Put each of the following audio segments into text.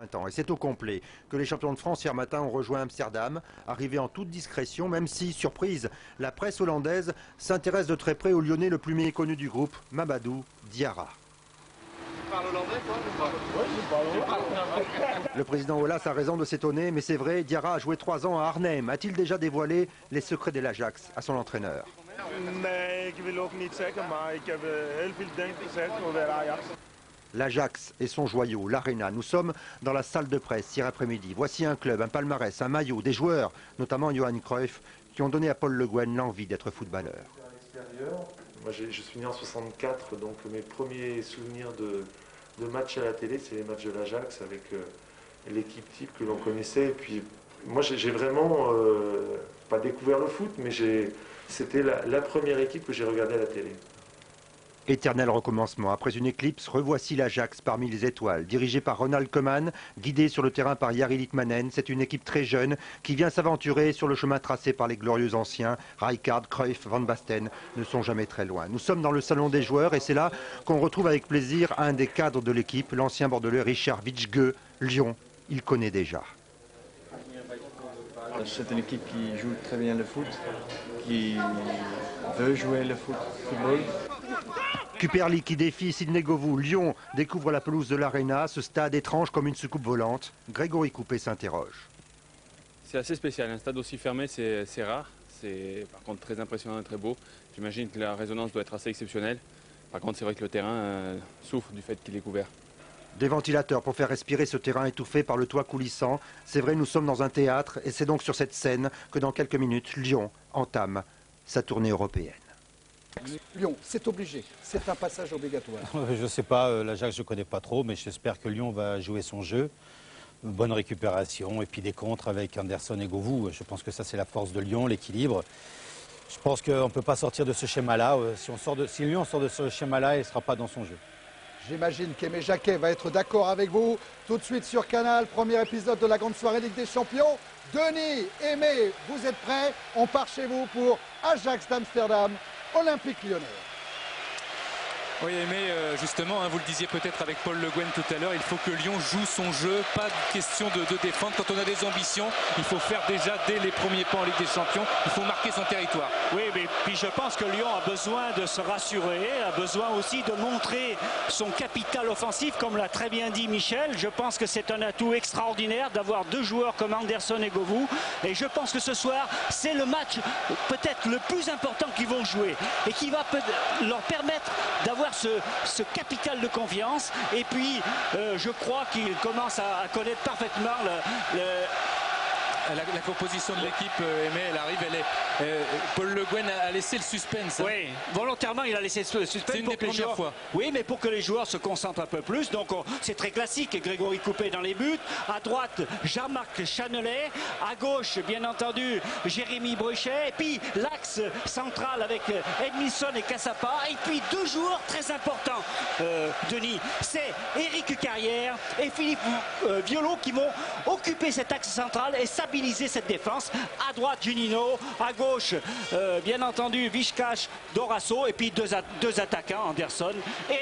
Et c'est au complet que les champions de France hier matin ont rejoint Amsterdam, arrivés en toute discrétion, même si, surprise, la presse hollandaise s'intéresse de très près au Lyonnais le plus méconnu du groupe, Mamadou Diarra. Tu parles hollandais, toi? Oui, je parle hollandais. Le président Aulas a raison de s'étonner, mais c'est vrai, Diarra a joué 3 ans à Arnhem. A-t-il déjà dévoilé les secrets de l'Ajax à son entraîneur? Nee, ik wil ook niet zeggen, maar ik heb heel veel dingen gezegd over Ajax. L'Ajax et son joyau, l'Arena. Nous sommes dans la salle de presse hier après-midi. Voici un club, un palmarès, un maillot, des joueurs, notamment Johan Cruyff, qui ont donné à Paul Le Guen l'envie d'être footballeur. Moi, je suis né en 64, donc mes premiers souvenirs de matchs à la télé, c'est les matchs de l'Ajax avec l'équipe type que l'on connaissait. Et puis, moi, j'ai vraiment pas découvert le foot, mais c'était la première équipe que j'ai regardée à la télé. Éternel recommencement. Après une éclipse, revoici l'Ajax parmi les étoiles. Dirigé par Ronald Koeman, guidé sur le terrain par Jari Litmanen, c'est une équipe très jeune qui vient s'aventurer sur le chemin tracé par les glorieux anciens. Rijkaard, Cruyff, Van Basten ne sont jamais très loin. Nous sommes dans le salon des joueurs et c'est là qu'on retrouve avec plaisir un des cadres de l'équipe, l'ancien bordelais Richard Witschge, Lyon. Il connaît déjà. C'est une équipe qui joue très bien le foot, qui veut jouer le football. Kuperli qui défie Sidney Govou. Lyon découvre la pelouse de l'Arena, ce stade étrange comme une soucoupe volante. Grégory Coupé s'interroge. C'est assez spécial, un stade aussi fermé c'est rare, c'est par contre très impressionnant et très beau. J'imagine que la résonance doit être assez exceptionnelle. Par contre c'est vrai que le terrain souffre du fait qu'il est couvert. Des ventilateurs pour faire respirer ce terrain étouffé par le toit coulissant. C'est vrai, nous sommes dans un théâtre et c'est donc sur cette scène que dans quelques minutes, Lyon entame sa tournée européenne. Lyon, c'est obligé, c'est un passage obligatoire. Je ne sais pas, l'Ajax je ne connais pas trop, mais j'espère que Lyon va jouer son jeu. Bonne récupération et puis des contres avec Anderson et Govou. Je pense que ça c'est la force de Lyon, l'équilibre. Je pense qu'on ne peut pas sortir de ce schéma-là. Si Lyon sort de ce schéma-là, il ne sera pas dans son jeu. J'imagine qu'Aimé Jacquet va être d'accord avec vous. Tout de suite sur Canal, premier épisode de la grande soirée Ligue des Champions. Denis, Aimé, vous êtes prêts? On part chez vous pour Ajax d'Amsterdam, Olympique Lyonnais. Oui, mais justement, vous le disiez peut-être avec Paul Le Guen tout à l'heure, il faut que Lyon joue son jeu, pas de question de défendre. Quand on a des ambitions, il faut faire déjà dès les premiers pas en Ligue des Champions, il faut marquer son territoire. Oui, mais puis je pense que Lyon a besoin de se rassurer, a besoin aussi de montrer son capital offensif, comme l'a très bien dit Michel. Je pense que c'est un atout extraordinaire d'avoir deux joueurs comme Anderson et Govou. Et je pense que ce soir, c'est le match peut-être le plus important qu'ils vont jouer et qui va leur permettre d'avoir ce capital de confiance. Et puis je crois qu'il commence à connaître parfaitement la composition de l'équipe, Aimé, elle arrive, Paul Le Guen a laissé le suspense. Oui, volontairement il a laissé le suspense. C'est une des premières fois. Oui, mais pour que les joueurs se concentrent un peu plus. Donc c'est très classique, Grégory Coupé dans les buts. À droite, Jean-Marc Chanelet. À gauche, bien entendu, Jérémy Bruchet. Et puis l'axe central avec Edmilson et Cassapa. Et puis deux joueurs très importants, Denis. C'est Éric Carrière et Philippe Violo qui vont occuper cet axe central et stabiliser cette défense. À droite, Juninho. À gauche, bien entendu, Vizcach, Dorasso. Et puis deux attaquants, Anderson et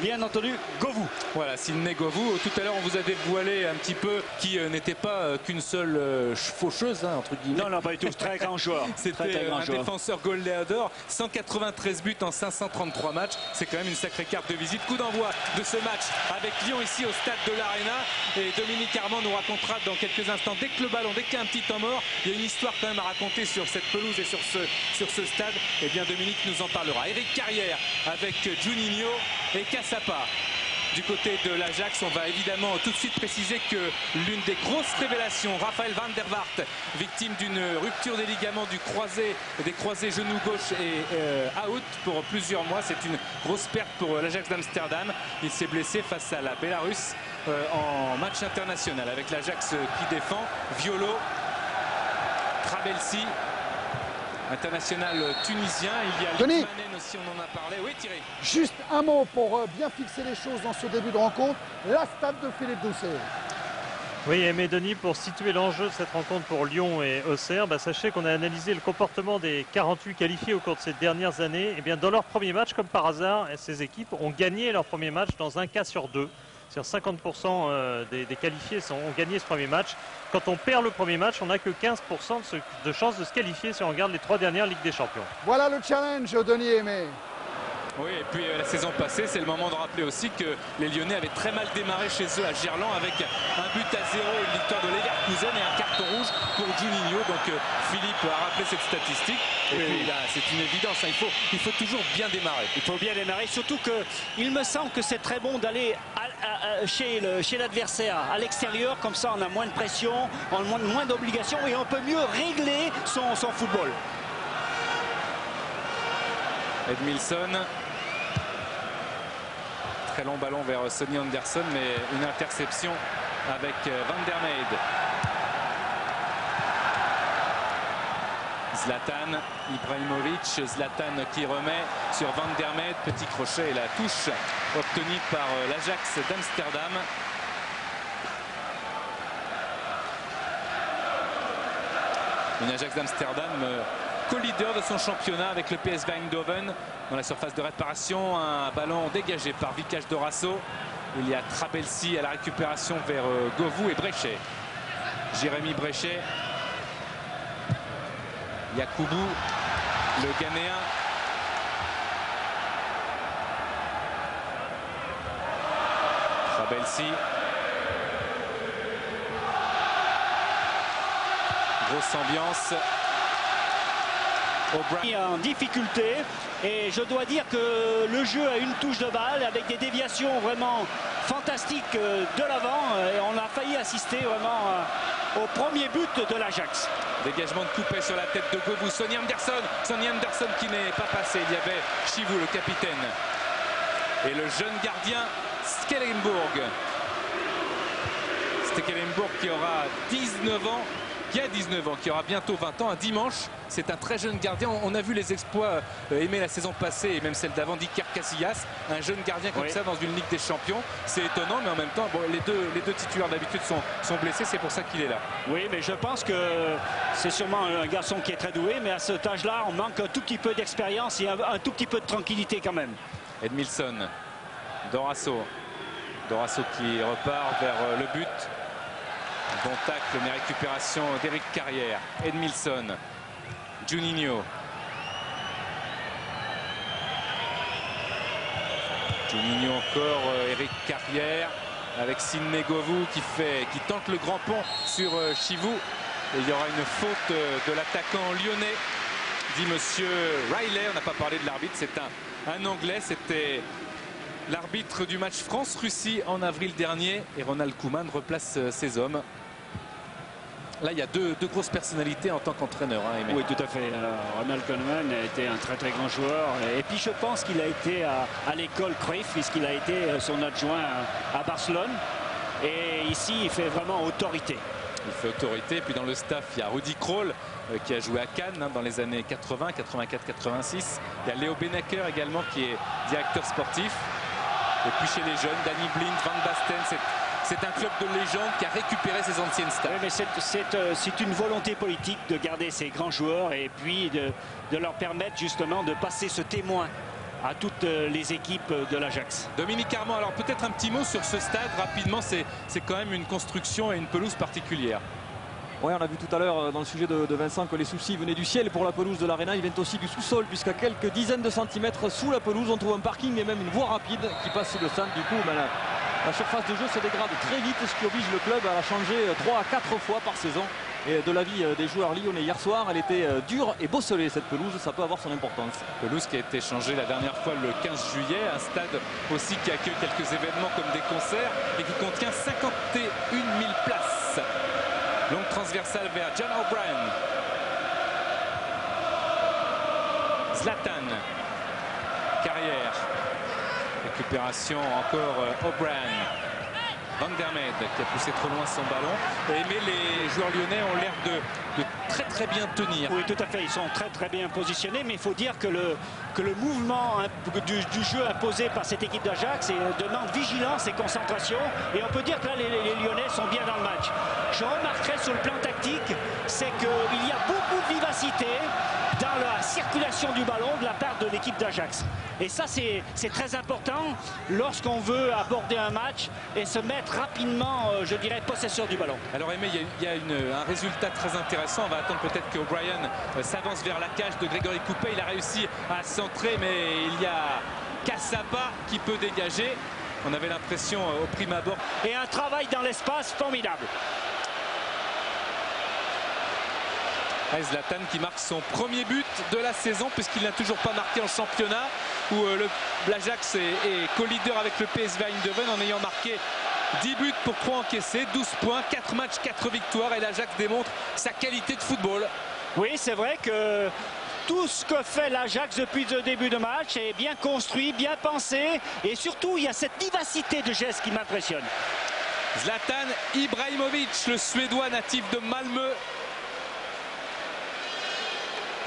bien entendu Govou. Voilà, Sidney Govou. Tout à l'heure, on vous a dévoilé un petit peu qui n'était pas qu'une seule faucheuse, entre guillemets. Non, pas du tout. Très grand joueur. C'était un défenseur goal-leader. 193 buts en 533 matchs. C'est quand même une sacrée carte de visite. Coup d'envoi de ce match avec Lyon ici au stade de l'Arena. Et Dominique Armand nous racontera dans quelques instants, dès que le ballon, dès qu'il y a un petit temps mort, il y a une histoire quand même à raconter sur cette pelouse et sur ce stade. Et bien Dominique nous en parlera. Éric Carrière avec Juninho et Cassapa. Du côté de l'Ajax, on va évidemment tout de suite préciser que l'une des grosses révélations, Raphaël van der Vaart, victime d'une rupture des ligaments des croisés genou gauche et out pour plusieurs mois. C'est une grosse perte pour l'Ajax d'Amsterdam. Il s'est blessé face à la Bélarus en match international avec l'Ajax qui défend. Violo, Trabelsi, international tunisien. Il y a Denis, Litmanen aussi, on en a parlé. Oui, Thierry. Juste un mot pour bien fixer les choses dans ce début de rencontre. La stade de Philippe Doucet. Oui, Aimé Denis, pour situer l'enjeu de cette rencontre pour Lyon et Auxerre, sachez qu'on a analysé le comportement des 48 qualifiés au cours de ces dernières années. Et bien, dans leur premier match, comme par hasard, ces équipes ont gagné leur premier match dans un cas sur deux. C'est-à-dire 50% des qualifiés ont gagné ce premier match. Quand on perd le premier match, on n'a que 15% de chances de se qualifier si on regarde les 3 dernières Ligues des Champions. Voilà le challenge, Denis Aimé. Oui, et puis la saison passée, c'est le moment de rappeler aussi que les Lyonnais avaient très mal démarré chez eux à Gerland avec un but à 0, une victoire de Leverkusen et un carton rouge pour Juninho. Donc Philippe a rappelé cette statistique. Et puis là, c'est une évidence, hein, il faut toujours bien démarrer. Il faut bien démarrer, surtout qu'il me semble que c'est très bon d'aller chez l'adversaire à l'extérieur. Comme ça, on a moins de pression, on a moins d'obligations et on peut mieux régler son football. Edmilson. Très long ballon vers Sonny Anderson, mais une interception avec Van der Meijden. Zlatan Ibrahimovic, Zlatan qui remet sur Van der Meijden, petit crochet et la touche obtenue par l'Ajax d'Amsterdam. Une Ajax d'Amsterdam co-leader de son championnat avec le PSV Eindhoven dans la surface de réparation. Un ballon dégagé par Vikash Dorasso. Il y a Trabelsi à la récupération vers Govou et Brechet. Jérémy Brechet. Yakubu, le Ghanéen. Trabelsi. Grosse ambiance. En difficulté et je dois dire que le jeu a une touche de balle avec des déviations vraiment fantastiques de l'avant et on a failli assister vraiment au premier but de l'Ajax. Dégagement de Coupet sur la tête de Govou. Sonny Anderson qui n'est pas passé. Il y avait Chivou, le capitaine, et le jeune gardien Stekelenburg. Stekelenburg qui aura 19 ans. Qui a 19 ans, qui aura bientôt 20 ans, un dimanche. C'est un très jeune gardien. On a vu les exploits aimés la saison passée et même celle d'avant d'Iker Casillas. Un jeune gardien comme ça dans une Ligue des Champions. C'est étonnant, mais en même temps, bon, les deux titulaires d'habitude sont blessés. C'est pour ça qu'il est là. Oui, mais je pense que c'est sûrement un garçon qui est très doué. Mais à cet âge-là, on manque un tout petit peu d'expérience et un tout petit peu de tranquillité quand même. Edmilson, Dorasso qui repart vers le but. Bon tacle, mais récupération d'Éric Carrière. Edmilson, Juninho. Juninho encore, Éric Carrière avec Sidney Govou qui tente le grand pont sur Chivou. Et il y aura une faute de l'attaquant lyonnais, dit monsieur Riley. On n'a pas parlé de l'arbitre, c'est un Anglais. C'était l'arbitre du match France-Russie en avril dernier. Et Ronald Koeman replace ses hommes. Là, il y a deux grosses personnalités en tant qu'entraîneur. Hein, oui, tout à fait. Ronald Koeman a été un très grand joueur. Et puis je pense qu'il a été à l'école Cruyff, puisqu'il a été son adjoint à Barcelone. Et ici, il fait vraiment autorité. Il fait autorité. Et puis dans le staff, il y a Rudi Krol qui a joué à Cannes dans les années 80, 84, 86. Il y a Léo Benaker également qui est directeur sportif. Et puis chez les jeunes, Danny Blind, Van Basten, c'est un club de légende qui a récupéré ses anciennes stars. Oui, mais c'est une volonté politique de garder ces grands joueurs et puis de leur permettre justement de passer ce témoin à toutes les équipes de l'Ajax. Dominique Armand, alors peut-être un petit mot sur ce stade rapidement. C'est quand même une construction et une pelouse particulière. Oui, on a vu tout à l'heure dans le sujet de Vincent que les soucis venaient du ciel pour la pelouse de l'Arena. Ils viennent aussi du sous-sol, puisqu'à quelques dizaines de centimètres sous la pelouse, on trouve un parking et même une voie rapide qui passe sous le stade. Du coup, la surface de jeu se dégrade très vite, ce qui oblige le club à la changer 3 à 4 fois par saison. Et de l'avis des joueurs lyonnais hier soir, elle était dure et bosselée cette pelouse, ça peut avoir son importance. Pelouse qui a été changée la dernière fois le 15 juillet, un stade aussi qui accueille quelques événements comme des concerts et qui contient 51 000 places. Longue transversale vers John O'Brien. Zlatan. Carrière. Récupération encore O'Brien. Van der Meijden qui a poussé trop loin son ballon. Mais les joueurs lyonnais ont l'air de très bien tenir. Oui, tout à fait. Ils sont très bien positionnés. Mais il faut dire que le mouvement du jeu imposé par cette équipe d'Ajax demande vigilance et concentration. Et on peut dire que là, les Lyonnais sont bien dans le match. je remarquerai sur le plan tactique, c'est qu'il y a beaucoup de vivacité dans la circulation du ballon de la part de l'équipe d'Ajax. Et ça, c'est très important lorsqu'on veut aborder un match et se mettre rapidement, je dirais, possesseur du ballon. Alors Aimé, il y a un résultat très intéressant. On va attendre peut-être que O'Brien s'avance vers la cage de Grégory Coupet. Il a réussi à centrer, mais il y a Cassapa qui peut dégager. On avait l'impression au prime abord. Et un travail dans l'espace formidable. Zlatan qui marque son premier but de la saison puisqu'il n'a toujours pas marqué en championnat où l'Ajax est co-leader avec le PSV Eindhoven en ayant marqué 10 buts pour 3 encaissés, 12 points, 4 matchs, 4 victoires et l'Ajax démontre sa qualité de football. Oui, c'est vrai que tout ce que fait l'Ajax depuis le début de match est bien construit, bien pensé et surtout il y a cette vivacité de geste qui m'impressionne. Zlatan Ibrahimovic, le Suédois natif de Malmö,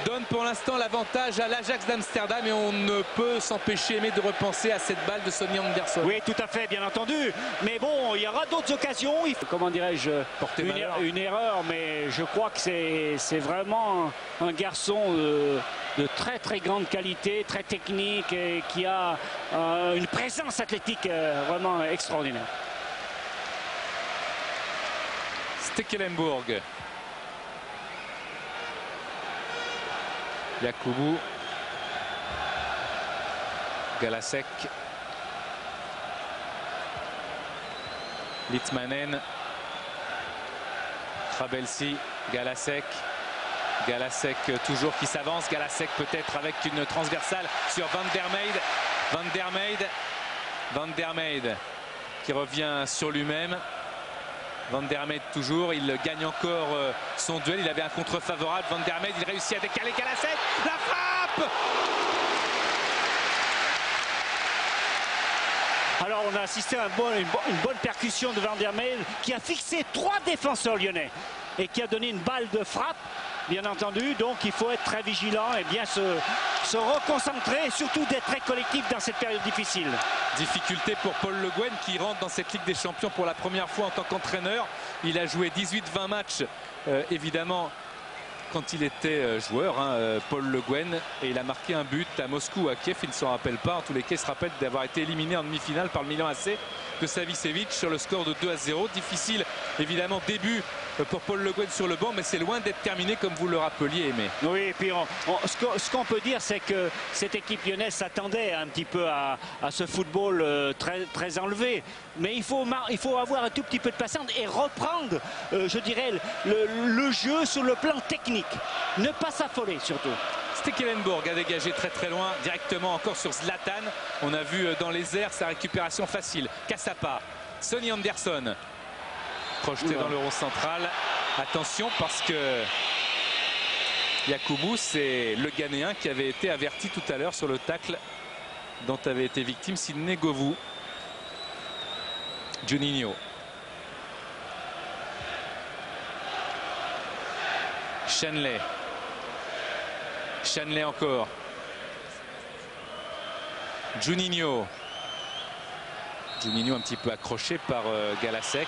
donne pour l'instant l'avantage à l'Ajax d'Amsterdam et on ne peut s'empêcher mais de repenser à cette balle de Sonny Anderson. Oui, tout à fait, bien entendu. Mais bon, il y aura d'autres occasions. Comment dirais-je, une erreur, mais je crois que c'est vraiment un garçon de très très grande qualité, très technique et qui a une présence athlétique vraiment extraordinaire. Stekelenburg. Yakubu, Galasek, Litmanen, Trabelsi, Galasek, toujours qui s'avance, Galasek peut-être avec une transversale sur Van der Meijde qui revient sur lui-même. Van der Meijde toujours, il gagne encore son duel, il avait un contre favorable, Van der Meijde, il réussit à décaler Galasek, la frappe! Alors on a assisté à une bonne percussion de Van der Meijde qui a fixé 3 défenseurs lyonnais et qui a donné une balle de frappe, bien entendu, donc il faut être très vigilant et bien se reconcentrer et surtout d'être très collectif dans cette période difficile. Difficulté pour Paul Le Guen qui rentre dans cette Ligue des Champions pour la première fois en tant qu'entraîneur. Il a joué 18-20 matchs, évidemment, quand il était joueur, Paul Le Guen, et il a marqué un but à Moscou ou à Kiev, il ne s'en rappelle pas. En tous les cas, il se rappelle d'avoir été éliminé en demi-finale par le Milan AC de Savicevic sur le score de 2-0. Difficile, évidemment, début pour Paul Le Guen sur le banc, mais c'est loin d'être terminé comme vous le rappeliez, Aimé. Oui, et puis ce qu'on peut dire, c'est que cette équipe lyonnaise s'attendait un petit peu à ce football très enlevé. Mais il faut avoir un tout petit peu de patience et reprendre, je dirais, le jeu sur le plan technique. Ne pas s'affoler surtout. Stekelenburg a dégagé très très loin, directement encore sur Zlatan. On a vu dans les airs sa récupération facile. Cassapa, Sonny Anderson, projeté dans le rond central. Attention parce que Yakubu, c'est le Ghanéen qui avait été averti tout à l'heure sur le tacle dont avait été victime Sidney Govou. Juninho. Shanley encore. Juninho un petit peu accroché par Galasek.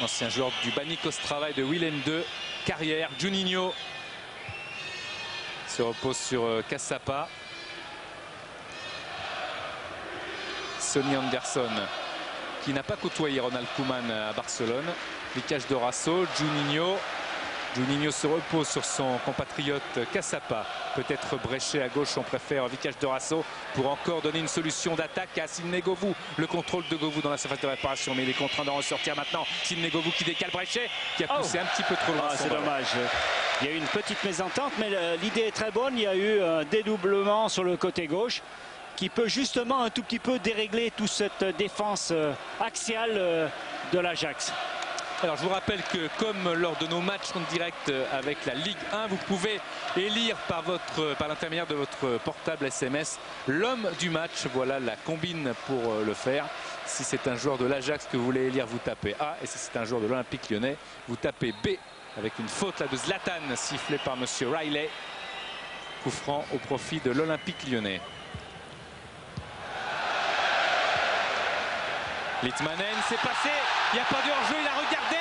Ancien joueur du Banik Ostrava de Willem II. Carrière. Juninho se repose sur Cassapa. Sonny Anderson qui n'a pas côtoyé Ronald Koeman à Barcelone. Vicage Dorasso, Juninho se repose sur son compatriote Cassapa. Peut-être bréché à gauche, on préfère Vicage Dorasso pour encore donner une solution d'attaque à Sidney Govou. Le contrôle de Govou dans la surface de réparation, mais il est contraint d'en ressortir maintenant. Sidney Govou qui décale Bréchet, qui a poussé un petit peu trop loin. C'est dommage. Il y a eu une petite mésentente, mais l'idée est très bonne. Il y a eu un dédoublement sur le côté gauche qui peut justement un tout petit peu dérégler toute cette défense axiale de l'Ajax. Alors je vous rappelle que comme lors de nos matchs en direct avec la Ligue 1, vous pouvez élire par l'intermédiaire de votre portable SMS l'homme du match. Voilà la combine pour le faire. Si c'est un joueur de l'Ajax que vous voulez élire, vous tapez A. Et si c'est un joueur de l'Olympique Lyonnais, vous tapez B. Avec une faute là de Zlatan sifflée par monsieur Riley. Coup franc au profit de l'Olympique Lyonnais. Litmanen, c'est passé, il n'y a pas de hors-jeu, il a regardé.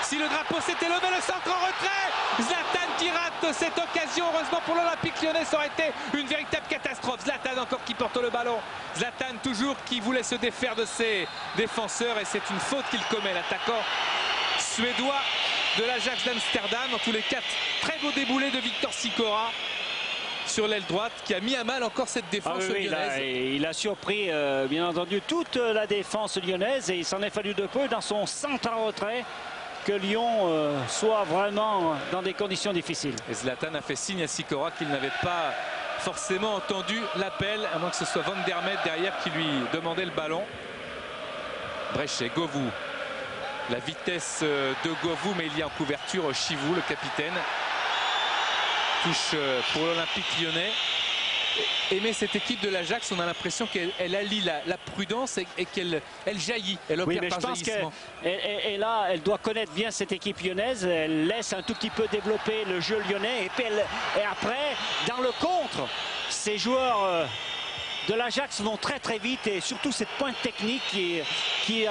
Si le drapeau s'était levé, le centre en retrait. Zlatan qui rate cette occasion. Heureusement pour l'Olympique Lyonnais, ça aurait été une véritable catastrophe. Zlatan encore qui porte le ballon. Zlatan toujours qui voulait se défaire de ses défenseurs et c'est une faute qu'il commet, l'attaquant suédois de l'Ajax d'Amsterdam. En tous les cas, très beau déboulé de Victor Sikora sur l'aile droite qui a mis à mal encore cette défense lyonnaise. Il a surpris bien entendu toute la défense lyonnaise et il s'en est fallu de peu dans son centre en retrait que Lyon soit vraiment dans des conditions difficiles. Et Zlatan a fait signe à Sikora qu'il n'avait pas forcément entendu l'appel, à moins que ce soit Van der Merwe derrière qui lui demandait le ballon. Brechet, Govou. La vitesse de Govou, mais il y a en couverture Chivou, le capitaine. Touche pour l'Olympique Lyonnais. Aimer cette équipe de l'Ajax, on a l'impression qu'elle allie la prudence et qu'elle jaillit. Elle opère par jaillissement. Et là, elle doit connaître bien cette équipe lyonnaise. Elle laisse un tout petit peu développer le jeu lyonnais. Et, puis et après, dans le contre, ces joueurs de l'Ajax vont très très vite. Et surtout cette pointe technique qui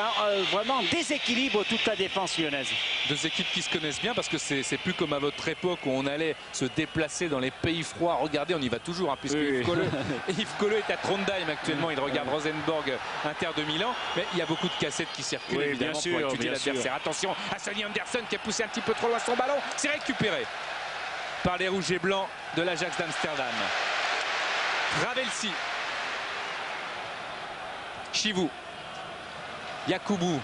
vraiment déséquilibre toute la défense lyonnaise. Deux équipes qui se connaissent bien parce que c'est plus comme à votre époque où on allait se déplacer dans les pays froids. Regardez, on y va toujours hein, puisque Yves Colleux est à Trondheim actuellement. Il regarde Rosenborg, Inter de Milan. Mais il y a beaucoup de cassettes qui circulent évidemment pour étudier l'adversaire. Attention à Sonny Anderson qui a poussé un petit peu trop loin son ballon. C'est récupéré par les rouges et blancs de l'Ajax d'Amsterdam. Ravelsi. Chivou. Yakubu.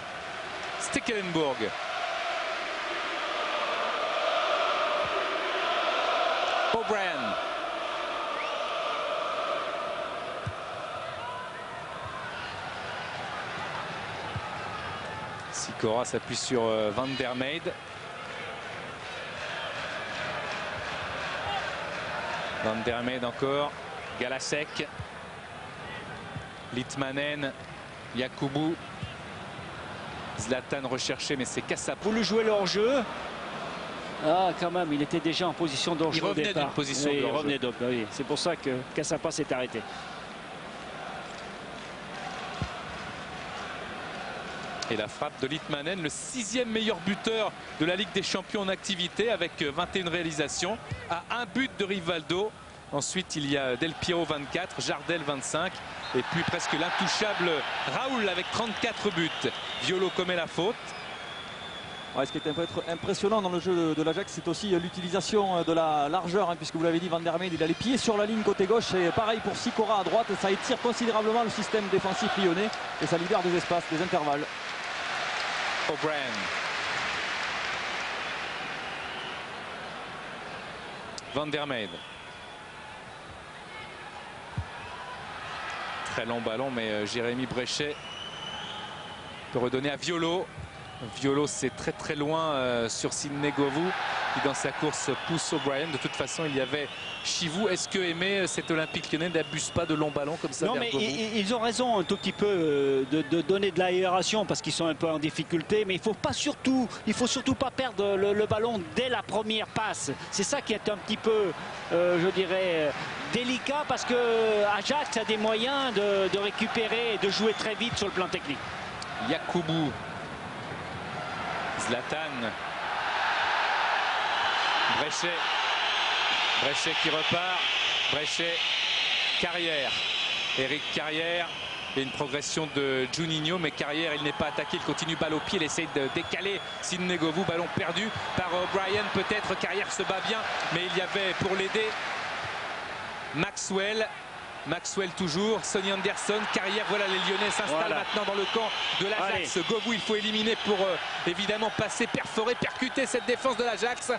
Stekelenburg. O'Brien. Sikora s'appuie sur Van der Merwe. Van der Merwe encore. Galasek. Litmanen. Yakubu. Zlatan recherché, mais c'est Kassap. Voulu jouer le hors-jeu. Ah, quand même, il était déjà en position d'hors-jeu. Il revenait d'une position oui, d'hors-jeu. Oui. C'est pour ça que Kassapa s'est arrêté. Et la frappe de Litmanen, le 6e meilleur buteur de la Ligue des Champions en activité avec 21 réalisations, à un but de Rivaldo. Ensuite, il y a Del Piero 24, Jardel 25 et puis presque l'intouchable Raoul avec 34 buts. Violo commet la faute. Ouais, ce qui est impressionnant dans le jeu de l'Ajax, c'est aussi l'utilisation de la largeur, hein, puisque vous l'avez dit, Van der Merwe, il a les pieds sur la ligne côté gauche. Et pareil pour Sikora à droite, ça étire considérablement le système défensif lyonnais et ça libère des espaces, des intervalles. O'Brien. Van der Merwe. Très long ballon, mais Jérémy Brechet peut redonner à Violo. Violo, c'est très très loin sur Sidney Govou qui dans sa course pousse O'Brien. De toute façon, il y avait Chivou. Est-ce que Aimé, cet Olympique Lyonnais, n'abuse pas de longs ballons comme ça? Non, mais ils ont raison un tout petit peu de donner de l'aération parce qu'ils sont un peu en difficulté. Mais il faut surtout pas perdre le ballon dès la première passe. C'est ça qui est un petit peu, je dirais, délicat parce que Ajax a des moyens de récupérer et de jouer très vite sur le plan technique. Yakubu. Zlatan. Brechet qui repart. Brechet. Carrière. Eric Carrière. Il y a une progression de Juninho, mais Carrière, il n'est pas attaqué. Il continue balle au pied. Il essaye de décaler Sidney Govou. Ballon perdu par O'Brien. Peut-être Carrière se bat bien, mais il y avait pour l'aider Maxwell. Maxwell toujours, Sonny Anderson, Carrière, voilà les Lyonnais s'installent maintenant dans le camp de l'Ajax. Govou, il faut éliminer pour évidemment passer, perforer, percuter cette défense de l'Ajax.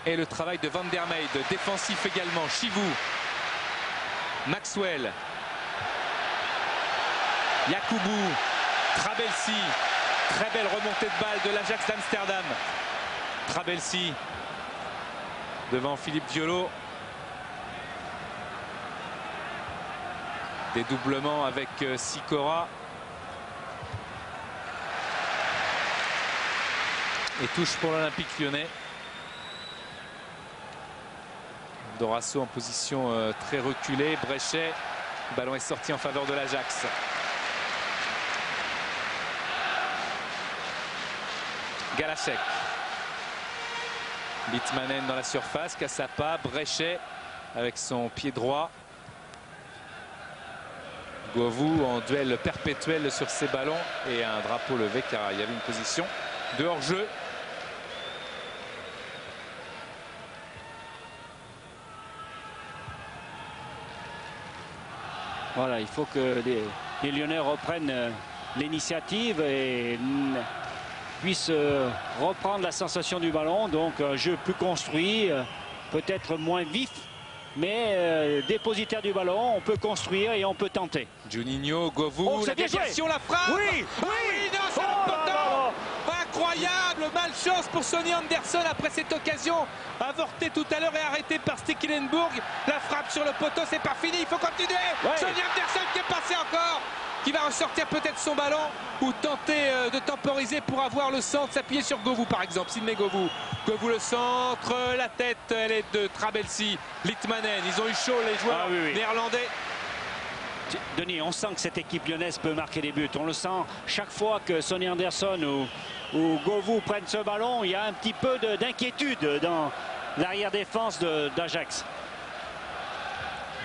Et le travail de Van der Merwe, défensif également, Chivou, Maxwell, Yakubu, Trabelsi, très belle remontée de balle de l'Ajax d'Amsterdam. Trabelsi devant Philippe Violo. Dédoublement avec Sikora. Et touche pour l'Olympique Lyonnais. Dorasso en position très reculée. Brechet. Le ballon est sorti en faveur de l'Ajax. Galasek. Litmanen dans la surface, Kassapa, Brechet avec son pied droit. Govou en duel perpétuel sur ses ballons et un drapeau levé car il y avait une position de hors-jeu. Voilà, il faut que les Lyonnais reprennent l'initiative et puissent reprendre la sensation du ballon. Donc un jeu plus construit, peut-être moins vif, mais dépositaire du ballon, on peut construire et on peut tenter. Juninho, Govou, la déviation, la frappe. Oui, oui, non, c'est le poteau. Incroyable, malchance pour Sonny Anderson après cette occasion avortée tout à l'heure et arrêtée par Stekelenburg. La frappe sur le poteau, c'est pas fini, il faut continuer. Ouais. Sonny Anderson qui est passé encore, qui va ressortir peut-être son ballon ou tenter de temporiser pour avoir le centre, s'appuyer sur Govou par exemple, Sidney Govou. Govou le centre, la tête, elle est de Trabelsi, Litmanen, ils ont eu chaud les joueurs néerlandais. Denis, on sent que cette équipe lyonnaise peut marquer des buts. On le sent chaque fois que Sonny Anderson ou Govou prennent ce ballon. Il y a un petit peu d'inquiétude dans l'arrière-défense d'Ajax.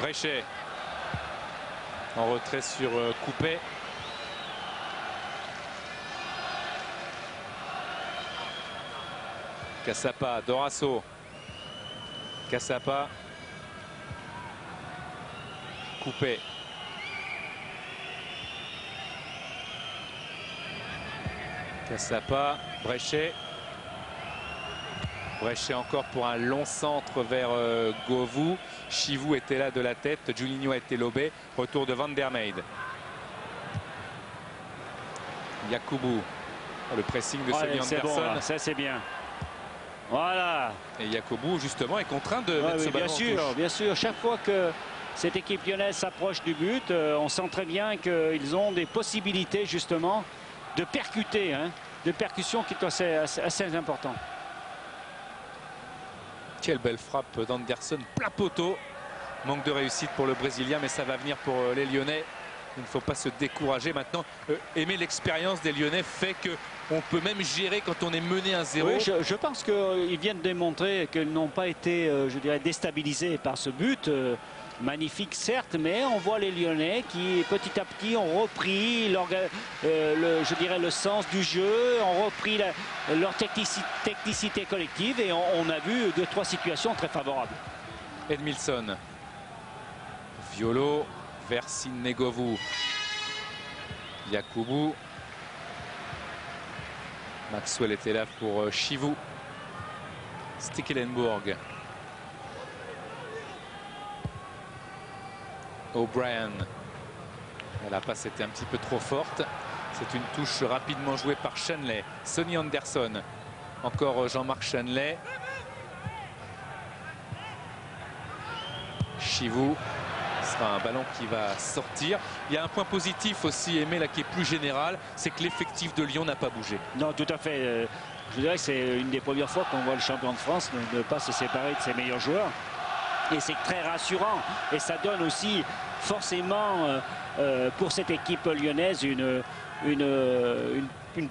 Brechet en retrait sur Coupé. Kassapa, Dorasso. Kassapa. Coupé. Kassapa, Brechet. Brechet encore pour un long centre vers Govou. Chivou était là de la tête. Juninho a été lobé. Retour de Van der Meijde. Yakubu. Le pressing de Sonny Anderson. Bon, ça c'est bien. Voilà. Et Yakubu justement est contraint de mettre ce ballon en touche. Bien sûr. Chaque fois que cette équipe lyonnaise s'approche du but, on sent très bien qu'ils ont des possibilités justement de percuter, de percussion qui est assez important. Quelle belle frappe d'Anderson, plein poteau. Manque de réussite pour le Brésilien, mais ça va venir pour les Lyonnais. Il ne faut pas se décourager maintenant. Aimer l'expérience des Lyonnais fait qu'on peut même gérer quand on est mené 1-0. Oui, je pense qu'ils viennent démontrer qu'ils n'ont pas été, je dirais, déstabilisés par ce but. Magnifique certes, mais on voit les Lyonnais qui petit à petit ont repris je dirais le sens du jeu, ont repris leur technicité collective et on a vu 2-3 situations très favorables. Edmilson. Violo vers Sidney Govou. Yakubu. Maxwell était là pour Chivou. Stekelenburg. O'Brien. La passe était un petit peu trop forte. C'est une touche rapidement jouée par Shanley. Sonny Anderson. Encore Jean-Marc Shanley. Chivou. Ce sera un ballon qui va sortir. Il y a un point positif aussi, Aimé, là, qui est plus général, c'est que l'effectif de Lyon n'a pas bougé. Non, tout à fait. Je dirais que c'est une des premières fois qu'on voit le champion de France ne pas se séparer de ses meilleurs joueurs. Et c'est très rassurant. Et ça donne aussi forcément pour cette équipe lyonnaise une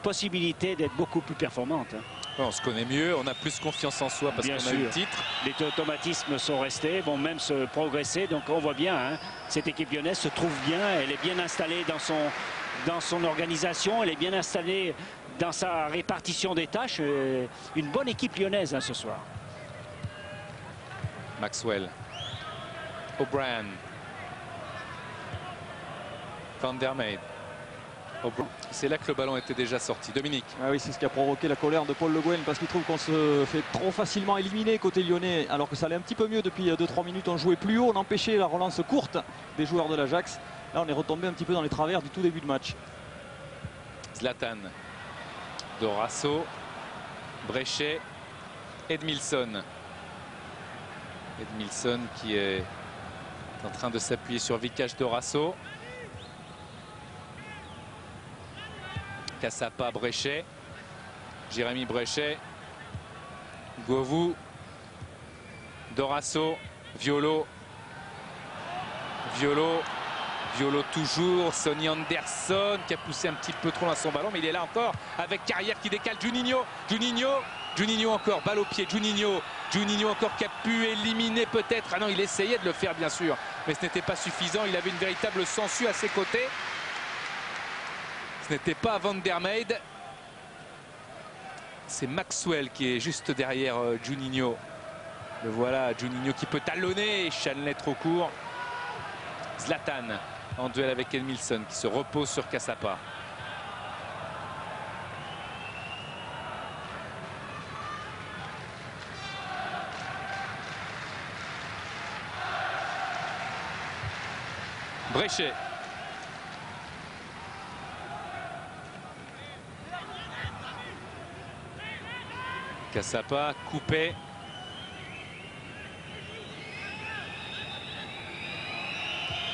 possibilité d'être beaucoup plus performante. On se connaît mieux, on a plus confiance en soi parce qu'on a eu le titre. Les automatismes sont restés, vont même se progresser. Donc on voit bien, cette équipe lyonnaise se trouve bien. Elle est bien installée dans son organisation. Elle est bien installée dans sa répartition des tâches. Une bonne équipe lyonnaise ce soir. Maxwell. O'Brien. Van der Meijde. C'est là que le ballon était déjà sorti. Dominique. Ah oui, c'est ce qui a provoqué la colère de Paul Le Guen parce qu'il trouve qu'on se fait trop facilement éliminer côté lyonnais alors que ça allait un petit peu mieux depuis 2-3 minutes. On jouait plus haut, on empêchait la relance courte des joueurs de l'Ajax. Là on est retombé un petit peu dans les travers du tout début de match. Zlatan. Dorasso. Brechet. Edmilson. Edmilson qui est en train de s'appuyer sur Vikash Dorasso. Kassapa, Brechet. Jérémy Brechet. Govou. Dorasso. Violo. Violo toujours, Sonny Anderson qui a poussé un petit peu trop dans son ballon, mais il est là encore avec Carrière qui décale. Juninho encore, balle au pied, Juninho encore qui a pu éliminer peut-être. Ah non, il essayait de le faire bien sûr, mais ce n'était pas suffisant. Il avait une véritable sangsue à ses côtés. Ce n'était pas Van der Meijde. C'est Maxwell qui est juste derrière Juninho. Le voilà, Juninho qui peut talonner. Shanley trop court. Zlatan en duel avec Edmilson qui se repose sur Cassapa. Bréchet. Cassapa, coupé.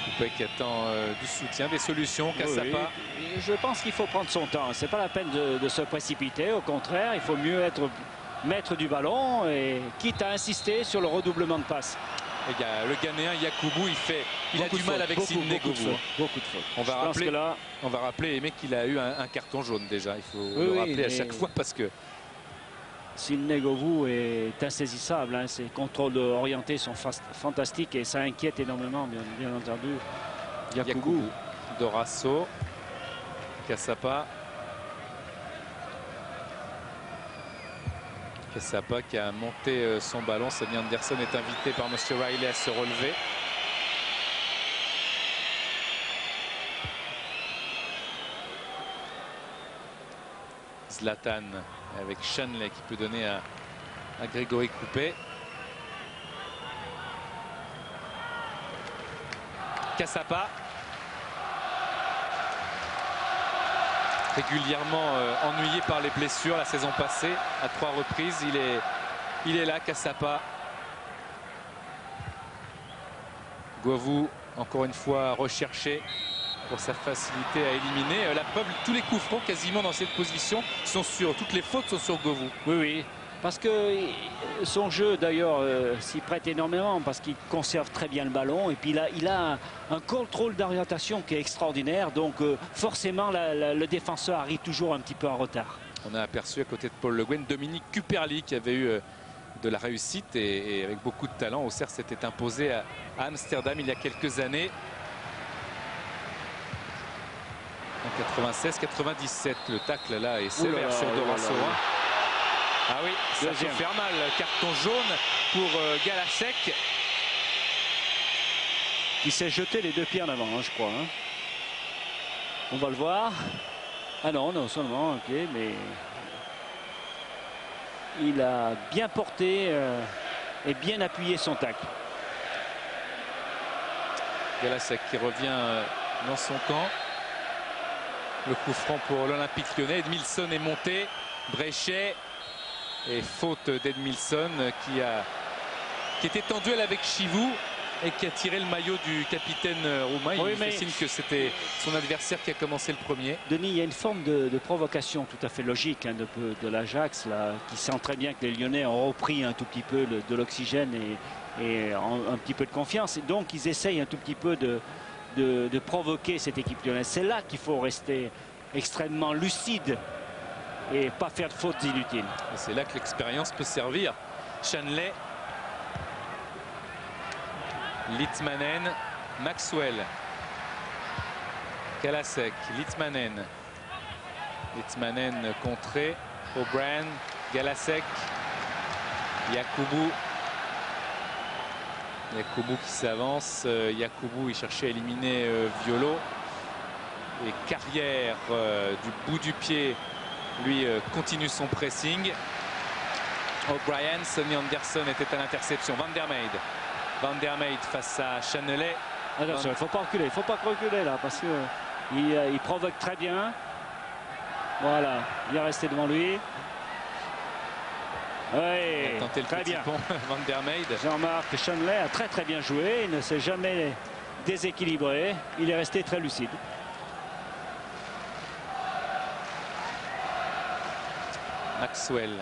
Coupé qui attend du soutien, des solutions. Cassapa. Oui, je pense qu'il faut prendre son temps. C'est pas la peine de se précipiter. Au contraire, il faut mieux être maître du ballon et quitte à insister sur le redoublement de passes. Et il y a le Ghanéen Yakubu, il a du mal avec Sidney Govou. Beaucoup de fautes. On va rappeler Aimé qu'il a eu un carton jaune déjà. Il faut le rappeler à chaque fois parce que Sidney Govou est insaisissable. Hein. Ses contrôles orientés sont fantastiques et ça inquiète énormément, bien entendu. Yakubu. Dorasso, Cassapa. Cassapa qui a monté son ballon. Sonny Anderson est invité par Monsieur Riley à se relever. Zlatan avec Shanley qui peut donner à Grégory Coupé. Cassapa. Régulièrement ennuyé par les blessures la saison passée à 3 reprises. Il est là, Cassapa. Govou encore une fois recherché pour sa facilité à éliminer. La preuve, tous les coups francs quasiment dans cette position sont sur, toutes les fautes sont sur Govou. Oui, parce que son jeu d'ailleurs s'y prête énormément parce qu'il conserve très bien le ballon et puis il a un contrôle d'orientation qui est extraordinaire, donc forcément le défenseur arrive toujours un petit peu en retard. On a aperçu à côté de Paul Le Guen Dominique Cuperli qui avait eu de la réussite et avec beaucoup de talent. Auxerre s'était imposé à Amsterdam il y a quelques années. En 96-97, le tacle là est sévère sur Dorasso. Ah oui, ça peut faire mal. Carton jaune pour Galasek. Qui s'est jeté les 2 pieds en avant, hein, je crois. Hein. On va le voir. Ah non, seulement, ok, mais il a bien porté et bien appuyé son tacle. Galasek qui revient dans son camp. Le coup franc pour l'Olympique Lyonnais. Edmilson est monté. Bréchet. Et faute d'Edmilson qui était en duel avec Chivou et qui a tiré le maillot du capitaine roumain. Il fait signe que c'était son adversaire qui a commencé le premier. Denis, il y a une forme de provocation tout à fait logique hein, de l'Ajax qui sent très bien que les Lyonnais ont repris un tout petit peu de l'oxygène et un petit peu de confiance. Et donc ils essayent un tout petit peu de provoquer cette équipe lyonnaise. C'est là qu'il faut rester extrêmement lucide et pas faire de fautes inutiles. C'est là que l'expérience peut servir. Shanley, Litmanen, Maxwell, Galasek, Litmanen contré, O'Brien, Galasek, Yakubu qui s'avance. Yakubu il cherchait à éliminer Violo et Carrière du bout du pied lui continue son pressing. O'Brien, Sonny Anderson était à l'interception. Van der Meijde face à Shanley. Attention, il ne faut pas reculer là parce qu'il provoque très bien. Voilà, bien resté devant lui. Oui, très bien. Van der Meijde. Jean-Marc Shanley a très bien joué. Il ne s'est jamais déséquilibré. Il est resté très lucide. Maxwell.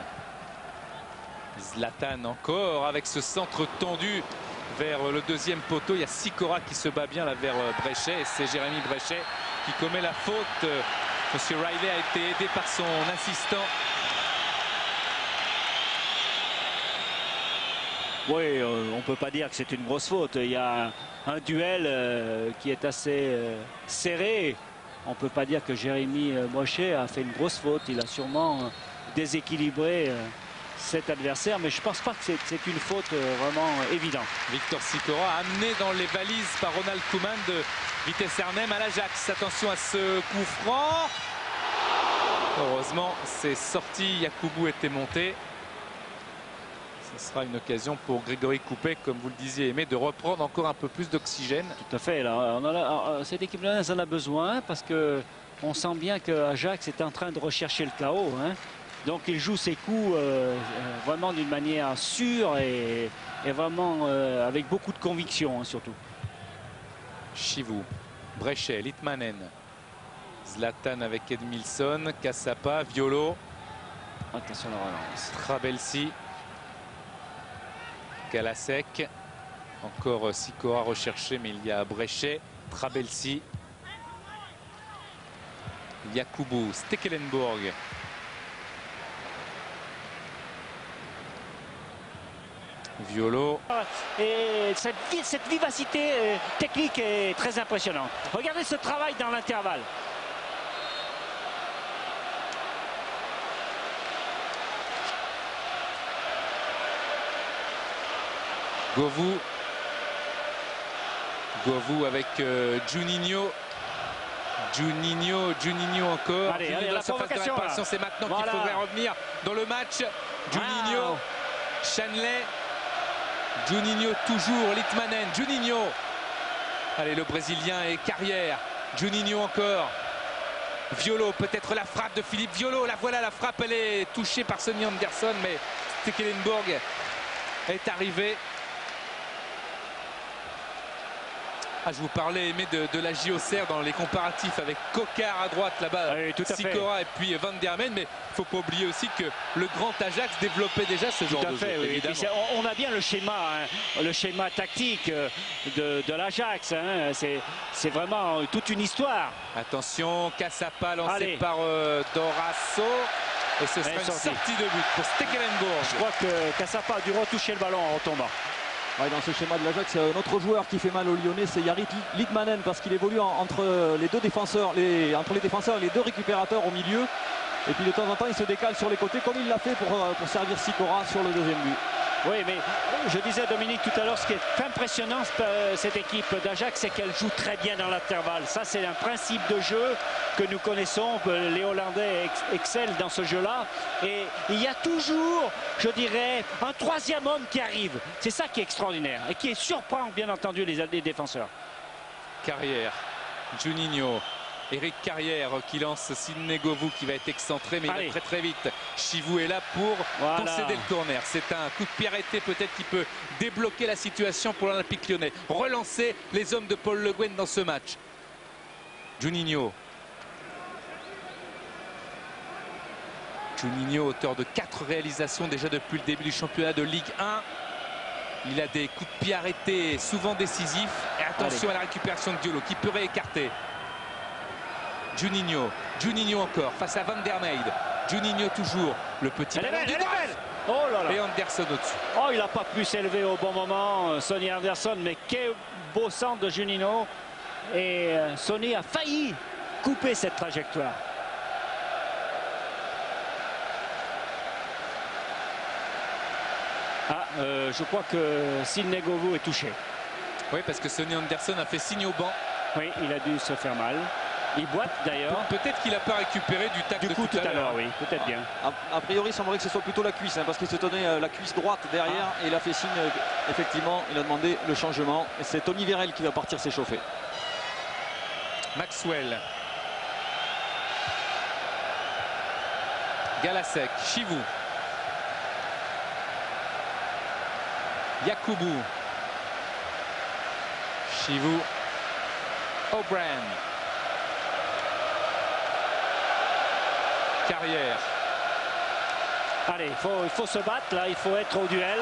Zlatan encore avec ce centre tendu vers le deuxième poteau. Il y a Sikora qui se bat bien là vers Bréchet. Et c'est Jérémy Bréchet qui commet la faute. Monsieur Riley a été aidé par son assistant. Oui, on ne peut pas dire que c'est une grosse faute. Il y a un duel qui est assez serré. On ne peut pas dire que Jérémy Bréchet a fait une grosse faute. Il a sûrement déséquilibré cet adversaire, mais je ne pense pas que c'est une faute vraiment évidente. Victor Sikora amené dans les valises par Ronald Koeman de Vitesse Arnhem à l'Ajax. Attention à ce coup franc. Heureusement, c'est sorti. Yakubu était monté. Ce sera une occasion pour Grégory Coupet, comme vous le disiez, Aimé, de reprendre encore un peu plus d'oxygène. Tout à fait. Là, cette équipe lyonnaise en a besoin parce qu'on sent bien qu'Ajax est en train de rechercher le chaos. Hein. Donc il joue ses coups vraiment d'une manière sûre et vraiment avec beaucoup de conviction, hein, surtout. Chivou, Bréchet, Litmanen, Zlatan avec Edmilson, Kassapa, Violo. Attention à la relance. Trabelsi. Galasek, encore Sikora recherché, mais il y a Bréchet, Trabelsi, Yakubu, Stekelenburg. Violo. Et cette vivacité technique est très impressionnante. Regardez ce travail dans l'intervalle. Govou avec Juninho. Juninho encore. Allez, la provocation. C'est maintenant qu'il faudrait revenir dans le match. Juninho, Chanley, Juninho toujours, Litmanen, Juninho. Allez, le Brésilien est Carrière. Juninho encore. Violo, peut-être la frappe de Philippe Violo. La voilà, la frappe, elle est touchée par Sonny Anderson, mais Stekelenburg est arrivé. Je vous parlais, Aimé, de la JOCR dans les comparatifs avec Kokar à droite là-bas, oui, Sikora et puis Van der Men, mais il ne faut pas oublier aussi que le grand Ajax développait déjà ce genre de jeu. Oui. On a bien le schéma tactique de l'Ajax. Hein. C'est vraiment toute une histoire. Attention, Kassapa lancé par Dorasso. Et ce sera une sortie de but pour Stekelenburg. Je crois que Kassapa a dû retoucher le ballon en retombant. Ouais, dans ce schéma de l'Ajax, notre joueur qui fait mal aux Lyonnais, c'est Yarit Litmanen, parce qu'il évolue entre les deux défenseurs, entre les défenseurs et les deux récupérateurs au milieu. Et puis de temps en temps, il se décale sur les côtés, comme il l'a fait pour servir Sikora sur le deuxième but. Oui, mais je disais, Dominique, tout à l'heure, ce qui est impressionnant, cette équipe d'Ajax, c'est qu'elle joue très bien dans l'intervalle. Ça, c'est un principe de jeu que nous connaissons. Les Hollandais excellent dans ce jeu-là. Et il y a toujours, je dirais, un troisième homme qui arrive. C'est ça qui est extraordinaire et qui surprend, bien entendu, les défenseurs. Carrière, Juninho. Eric Carrière qui lance Sidney Govou qui va être excentré, mais il va très vite. Chivou est là pour concéder le corner. C'est un coup de pied arrêté peut-être qui peut débloquer la situation pour l'Olympique Lyonnais. Relancer les hommes de Paul Le Guen dans ce match. Juninho. Juninho, auteur de 4 réalisations déjà depuis le début du championnat de Ligue 1. Il a des coups de pied arrêtés souvent décisifs. Et attention à la récupération de Diolo qui peut réécarter. Juninho encore face à Van der Meijden. Juninho toujours, le petit ballon du droit. Oh là là. Et Anderson au-dessus. Oh, il n'a pas pu s'élever au bon moment, Sonny Anderson, mais quel beau centre de Juninho. Et Sonny a failli couper cette trajectoire. Je crois que Sidney Govou est touché. Oui, parce que Sonny Anderson a fait signe au banc. Oui, il a dû se faire mal. Il boite d'ailleurs. Peut-être qu'il n'a pas récupéré du tacle de tout à l'heure. Oui, peut-être bien. A priori, il semblerait que ce soit plutôt la cuisse, hein, parce qu'il se tenait la cuisse droite derrière et il a fait signe, effectivement, il a demandé le changement. Et c'est Tony Vérel qui va partir s'échauffer. Maxwell. Galasek, Chivou. Yakubu. Chivou. O'Brien. Carrière. Allez, il faut se battre là, il faut être au duel.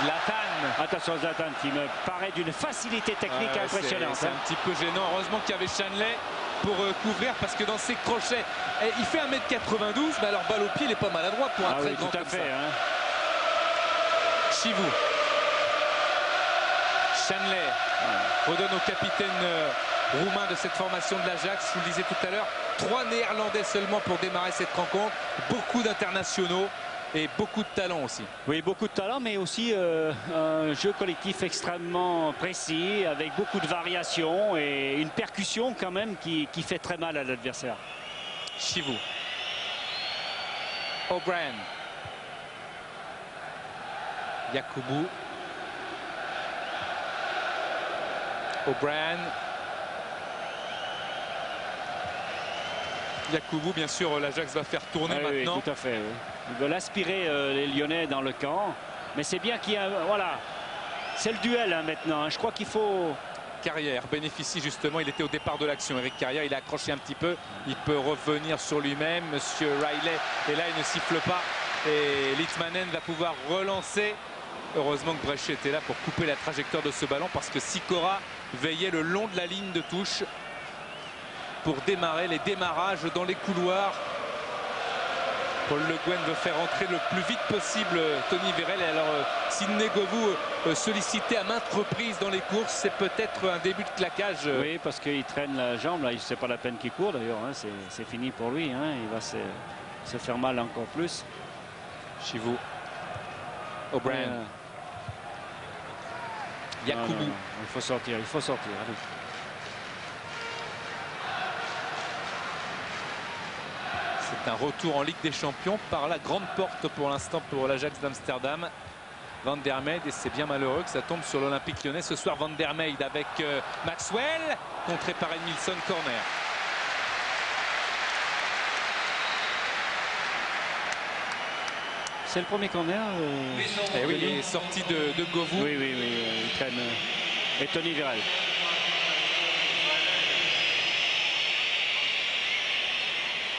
Zlatan. Attention Zlatan qui me paraît d'une facilité technique impressionnante. C'est un petit peu gênant. Heureusement qu'il y avait Shanley pour couvrir, parce que dans ses crochets, il fait 1m92, mais alors balle au pied, il est pas maladroit pour un très grand tout à comme fait, ça. hein. Chivou. Shanley redonne au capitaine roumain de cette formation de l'Ajax. Je vous le disais tout à l'heure, 3 Néerlandais seulement pour démarrer cette rencontre. Beaucoup d'internationaux et beaucoup de talent aussi. Oui, beaucoup de talent, mais aussi un jeu collectif extrêmement précis, avec beaucoup de variations et une percussion quand même qui fait très mal à l'adversaire. Chivou. O'Brien. Yakubu. O'Brien. Yakubu, bien sûr, l'Ajax va faire tourner maintenant. Oui, tout à fait. Oui. Ils veulent aspirer les Lyonnais dans le camp. Mais c'est bien qu'il y a... Voilà. C'est le duel hein, maintenant. Hein. Je crois qu'il faut... Carrière bénéficie justement, il était au départ de l'action. Eric Carrière, il a accroché un petit peu. Il peut revenir sur lui-même. Monsieur Riley, et là, il ne siffle pas. Et Litmanen va pouvoir relancer. Heureusement que Brechet était là pour couper la trajectoire de ce ballon, parce que Sikora veillait le long de la ligne de touche pour démarrer les démarrages dans les couloirs. Paul Le Guen veut faire entrer le plus vite possible Tony Vérel. Et alors Sidney Govou sollicité à maintes reprises dans les courses, c'est peut-être un début de claquage. Oui, parce qu'il traîne la jambe là, c'est pas la peine qu'il court d'ailleurs, hein. C'est fini pour lui, hein. Il va se faire mal encore plus. Chivou. O'Brien. Yakubu. Non, il faut sortir, il faut sortir. Allez. C'est un retour en Ligue des Champions par la grande porte pour l'instant pour l'Ajax d'Amsterdam. Van der Meijde, et c'est bien malheureux que ça tombe sur l'Olympique Lyonnais ce soir. Van der Meijde avec Maxwell, contré par Edmilson, corner. C'est le premier corner. Et oui, il est sorti de Govou. Oui, il traîne. Et Tony Vérel.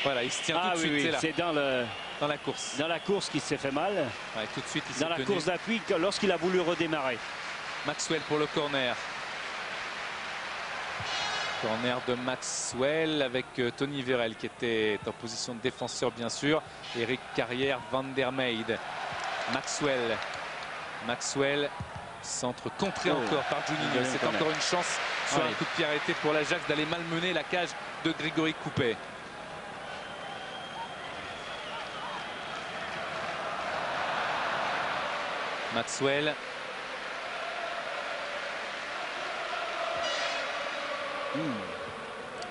Voilà, il se tient tout de suite. Oui, c'est dans la course. Dans la course qu'il s'est fait mal. Ouais, tout de suite, il dans la course d'appui lorsqu'il a voulu redémarrer. Maxwell pour le corner. Corner de Maxwell avec Tony Vérel qui était en position de défenseur bien sûr. Eric Carrière, Van der Meijde. Maxwell, centre contré encore par Juninho. C'est encore une chance sur un coup de pied arrêté pour l'Ajax d'aller malmener la cage de Grégory Coupet. Maxwell.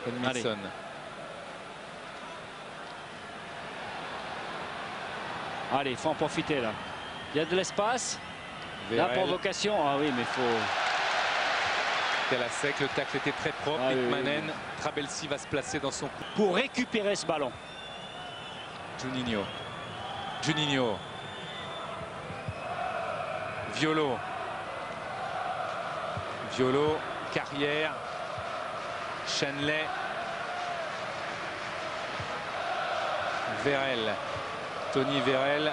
Edmilson. Allez, il faut en profiter là. Il y a de l'espace. La provocation, ah oui, mais il faut... C'était la sec, le tacle était très propre. Litmanen, Trabelsi va se placer dans son coup. Pour récupérer ce ballon. Juninho. Violo, Carrière, Shanley, Vérel, Tony Vérel,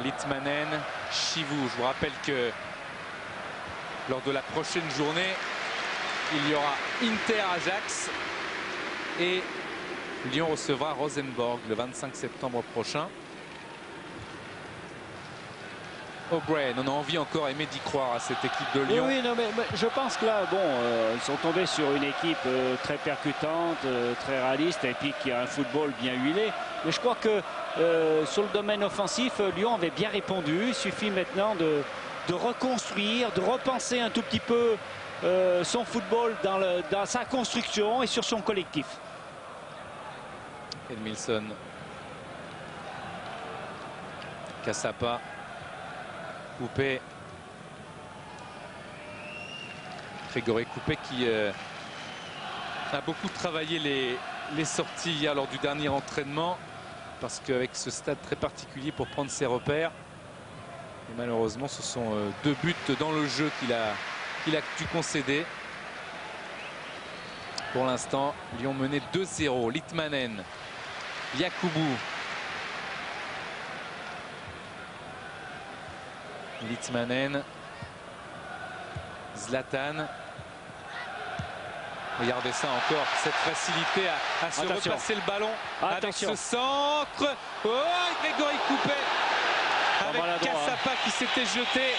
Litmanen, Chivou. Je vous rappelle que lors de la prochaine journée, il y aura Inter-Ajax et Lyon recevra Rosenborg le 25 septembre prochain. O'Brien, on a envie encore aimé d'y croire à cette équipe de Lyon. Oui, non, mais je pense que là, bon, ils sont tombés sur une équipe très percutante, très réaliste, et puis qui a un football bien huilé. Mais je crois que sur le domaine offensif, Lyon avait bien répondu. Il suffit maintenant de reconstruire, de repenser un tout petit peu son football dans sa construction et sur son collectif. Edmilson. Cassapa. Coupé. Grégory Coupé qui a beaucoup travaillé les sorties hier lors du dernier entraînement, parce qu'avec ce stade très particulier pour prendre ses repères, et malheureusement ce sont 2 buts dans le jeu qu'il a dû concéder. Pour l'instant, Lyon menait 2-0. Litmanen, Yakubu. Litzmanen, Zlatan. Regardez ça encore, cette facilité à se replacer le ballon. Attention. Avec ce centre. Oh, Grégory Coupet avec Cassapa qui s'était jeté.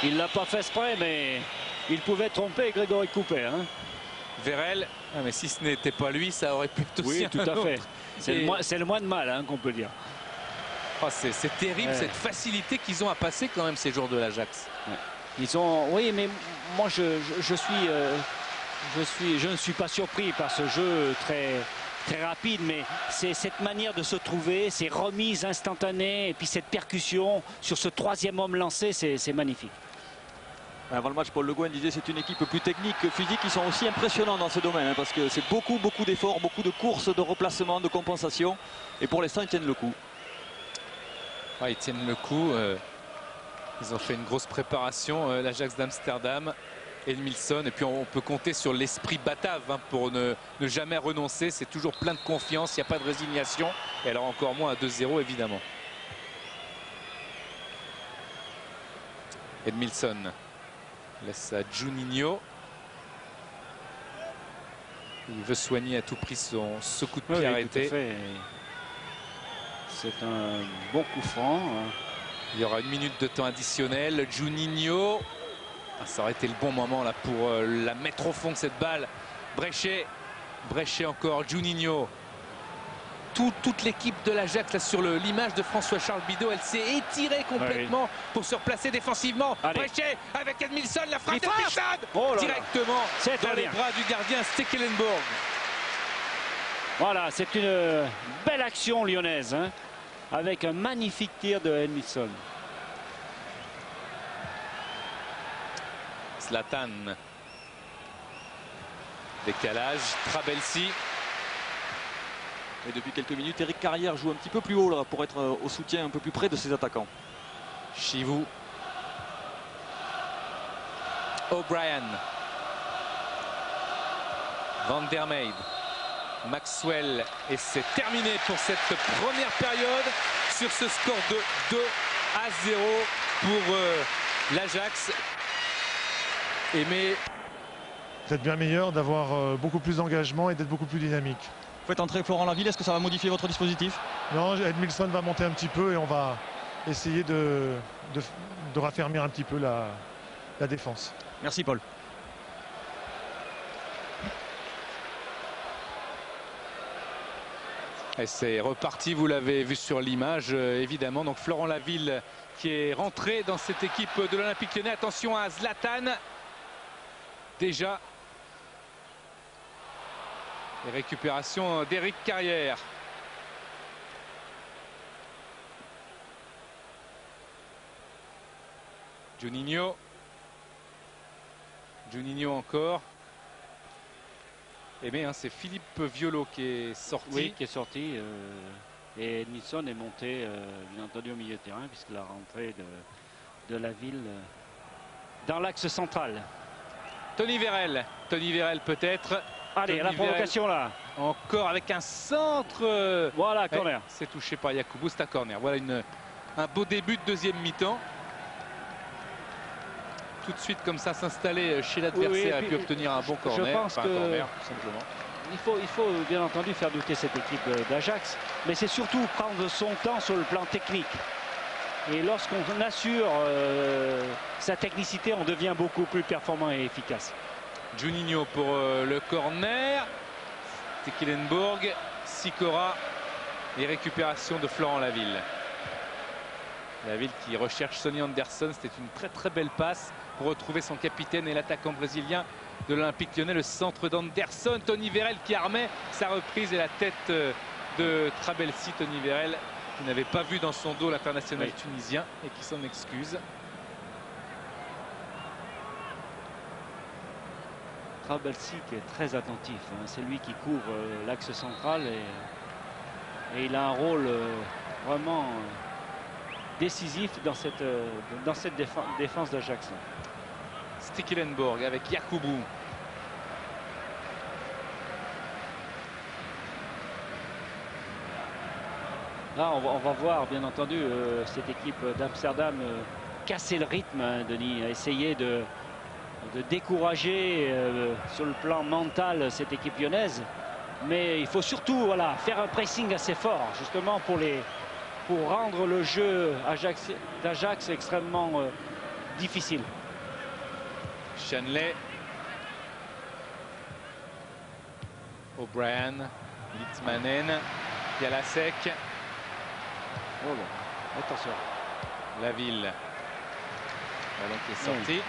Il ne l'a pas fait exprès, mais il pouvait tromper Grégory Coupet. Hein. Vérel, mais si ce n'était pas lui, ça aurait pu être aussi oui, tout à fait. C'est le moins de mal hein, qu'on peut dire. Oh, c'est terrible cette facilité qu'ils ont à passer quand même ces joueurs de l'Ajax. Ouais. Ils ont, oui, mais moi je ne suis pas surpris par ce jeu très rapide, mais c'est cette manière de se trouver, ces remises instantanées et puis cette percussion sur ce troisième homme lancé, c'est magnifique. Avant le match, Paul Le Guen disait c'est une équipe plus technique que physique. Ils sont aussi impressionnants dans ce domaine hein, parce que c'est beaucoup d'efforts, beaucoup de courses, de replacements, de compensation. Et pour l'instant, ils tiennent le coup. Ouais, ils tiennent le coup. Ils ont fait une grosse préparation, l'Ajax d'Amsterdam. Edmilson, et puis on peut compter sur l'esprit batave hein, pour ne jamais renoncer. C'est toujours plein de confiance, il n'y a pas de résignation. Et alors encore moins à 2-0 évidemment. Edmilson laisse à Juninho. Il veut soigner à tout prix ce coup de pied arrêté. C'est un bon coup franc. Il y aura 1 minute de temps additionnel. Juninho. Ça aurait été le bon moment là pour la mettre au fond de cette balle. Bréchet encore, Juninho. Toute l'équipe de l'Ajax sur l'image de François-Charles Bidot, elle s'est étirée complètement pour se replacer défensivement. Bréchet avec Edmilson, la frappe de Pichard directement dans les bras du gardien Stekelenburg. Voilà, c'est une belle action lyonnaise hein, avec un magnifique tir de Edmilson. Zlatan. Décalage, Trabelsi. Et depuis quelques minutes, Eric Carrière joue un petit peu plus haut là pour être au soutien un peu plus près de ses attaquants. Chivou. O'Brien. Van der Meijden. Maxwell. Et c'est terminé pour cette première période sur ce score de 2-0 pour l'Ajax. Mais peut-être bien meilleur d'avoir beaucoup plus d'engagement et d'être beaucoup plus dynamique. Vous faites entrer Florent Laville, est-ce que ça va modifier votre dispositif? Non, Edmilson va monter un petit peu et on va essayer de raffermir un petit peu la défense. Merci Paul. Et c'est reparti, vous l'avez vu sur l'image évidemment. Donc Florent Laville qui est rentré dans cette équipe de l'Olympique Lyonnais. Attention à Zlatan. Déjà. Et récupération d'Eric Carrière. Juninho. Juninho encore. Et bien, c'est Philippe Violo qui est sorti. Oui, qui est sorti. Et Edmilson est monté, bien entendu, au milieu de terrain, puisque la rentrée de la ville dans l'axe central. Tony Vérel peut-être. Allez, la provocation là. Encore avec un centre. Voilà, corner. C'est touché par Yakubu, c'est un corner. Voilà un beau début de deuxième mi-temps. Tout de suite comme ça s'installer chez l'adversaire et puis obtenir un bon corner. Je pense un corner, tout simplement. Il faut bien entendu faire douter cette équipe d'Ajax, mais c'est surtout prendre son temps sur le plan technique. Et lorsqu'on assure sa technicité, on devient beaucoup plus performant et efficace. Juninho pour le corner. Stekelenburg, Sikora et récupération de Florent Laville. Laville qui recherche Sonny Anderson. C'était une très très belle passe pour retrouver son capitaine et l'attaquant brésilien de l'Olympique Lyonnais. Le centre d'Anderson. Tony Vérel qui armait sa reprise et la tête de Trabelsi. Tony Vérel qui n'avait pas vu dans son dos l'international tunisien et qui s'en excuse. Trabelsi qui est très attentif. Hein. C'est lui qui couvre l'axe central et il a un rôle vraiment décisif dans cette défense d'Ajax. Stekelenburg avec Yakubu. Là, on va voir, bien entendu, cette équipe d'Amsterdam casser le rythme, hein, Denis, essayer de décourager sur le plan mental cette équipe lyonnaise. Mais il faut surtout voilà, faire un pressing assez fort, justement pour rendre le jeu d'Ajax extrêmement difficile. Shanley, O'Brien, Litmanen, Galasek. Oh là, attention. Laville. Ballon qui est sorti. Oui.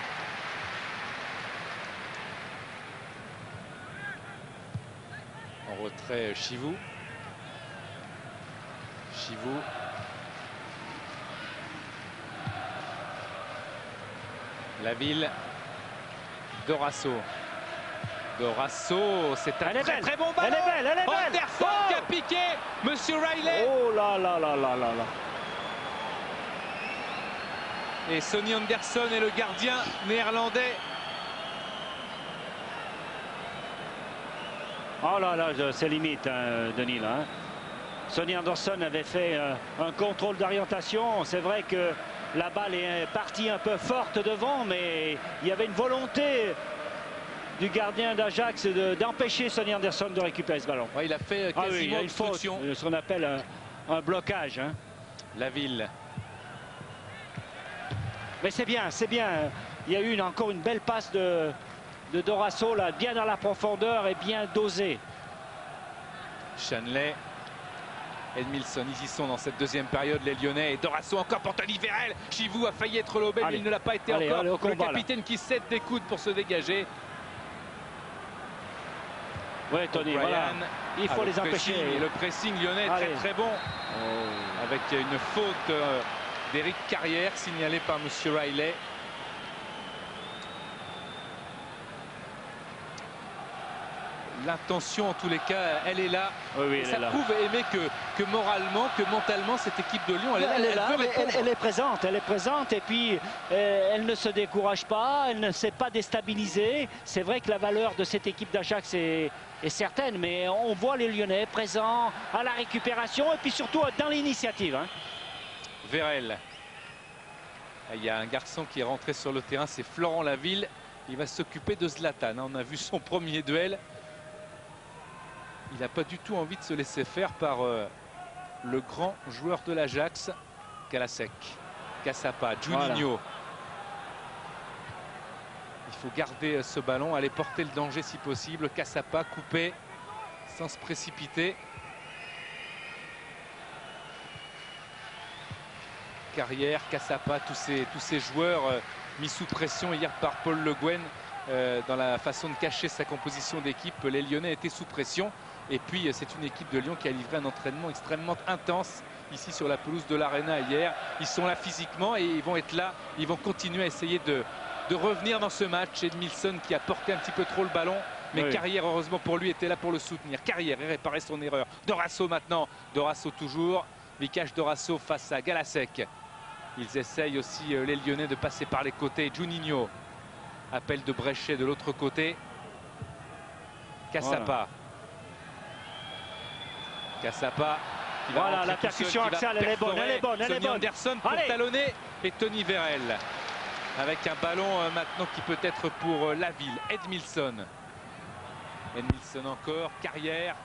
En retrait, Chivou. Chivou. Laville. Dorasso. Dorasso, c'est un très bon ballon. Elle est belle, elle est belle. Anderson qui a piqué. Monsieur Riley. Oh là là là là là là. Et Sonny Anderson est le gardien néerlandais. Oh là là, c'est limite, hein, Denis, là. Hein. Sonny Anderson avait fait un contrôle d'orientation. C'est vrai que la balle est partie un peu forte devant, mais il y avait une volonté du gardien d'Ajax d'empêcher Sonny Anderson de récupérer ce ballon. Ouais, il a fait quasiment une faute, ce qu'on appelle un blocage. Hein. Laville. Mais c'est bien, c'est bien. Il y a eu encore une belle passe de Dorasso, là, bien dans la profondeur et bien dosé. Shanley. Edmilson, ils y sont dans cette deuxième période, les Lyonnais. Et Dorasso encore pour Tony Vérel. Chivou a failli être lobé, mais il ne l'a pas été encore. Allez, au combat, le capitaine qui cède des coudes pour se dégager. Oui, Tony, voilà. Il faut les empêcher. Et le pressing lyonnais est très bon. Avec une faute d'Éric Carrière signalée par Monsieur Riley. L'intention, en tous les cas, elle est là. Oui, ça prouve, Aimé, que moralement, que mentalement, cette équipe de Lyon, elle est présente. Elle est présente et puis elle ne se décourage pas, elle ne s'est pas déstabilisée. C'est vrai que la valeur de cette équipe d'Ajax est certaine, mais on voit les Lyonnais présents à la récupération et puis surtout dans l'initiative. Hein. Vérel. Il y a un garçon qui est rentré sur le terrain, c'est Florent Laville. Il va s'occuper de Zlatan. On a vu son premier duel. Il n'a pas du tout envie de se laisser faire par le grand joueur de l'Ajax, Galasek. Cassapa, Juninho. Voilà. Il faut garder ce ballon, aller porter le danger si possible. Cassapa coupé sans se précipiter. Carrière, Cassapa, tous ces joueurs mis sous pression hier par Paul Le Guen dans la façon de cacher sa composition d'équipe. Les Lyonnais étaient sous pression. Et puis c'est une équipe de Lyon qui a livré un entraînement extrêmement intense ici sur la pelouse de l'Arena hier. Ils sont là physiquement et ils vont être là. Ils vont continuer à essayer de revenir dans ce match. Edmilson qui a porté un petit peu trop le ballon. Mais oui. Carrière, heureusement pour lui, était là pour le soutenir. Carrière et réparer son erreur. Dorasso maintenant. Dorasso toujours. Vikash Dorasso face à Galasek. Ils essayent aussi, les Lyonnais, de passer par les côtés. Juninho. Appel de Bréchet de l'autre côté. Cassapa. Voilà. Cassapa. Voilà, la percussion axiale, elle est bonne, elle est bonne, elle est bonne. Anderson pour talonner et Tony Vérel. Avec un ballon maintenant qui peut être pour Laville. Edmilson. Edmilson encore. Carrière.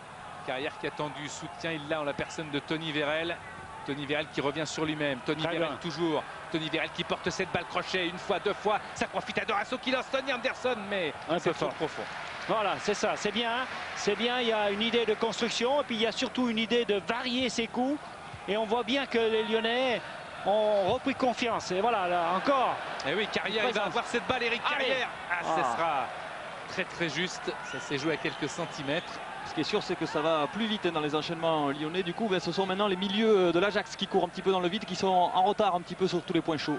Carrière qui a tendu soutien. Il l'a en la personne de Tony Vérel. Tony Vérel qui revient sur lui-même. Tony Vérel toujours. Tony Vérel qui porte cette balle crochet une fois, deux fois. Ça profite à Dorasso qui lance Tony Anderson, mais c'est trop profond. Voilà, c'est ça, c'est bien. C'est bien, il y a une idée de construction et puis il y a surtout une idée de varier ses coups. Et on voit bien que les Lyonnais ont repris confiance. Et voilà, là, encore. Et oui, Carrière, il va avoir cette balle, Eric Carrière. Ça sera très très juste. Ça s'est joué à quelques centimètres. Ce qui est sûr, c'est que ça va plus vite dans les enchaînements lyonnais. Du coup, ce sont maintenant les milieux de l'Ajax qui courent un petit peu dans le vide, qui sont en retard un petit peu sur tous les points chauds.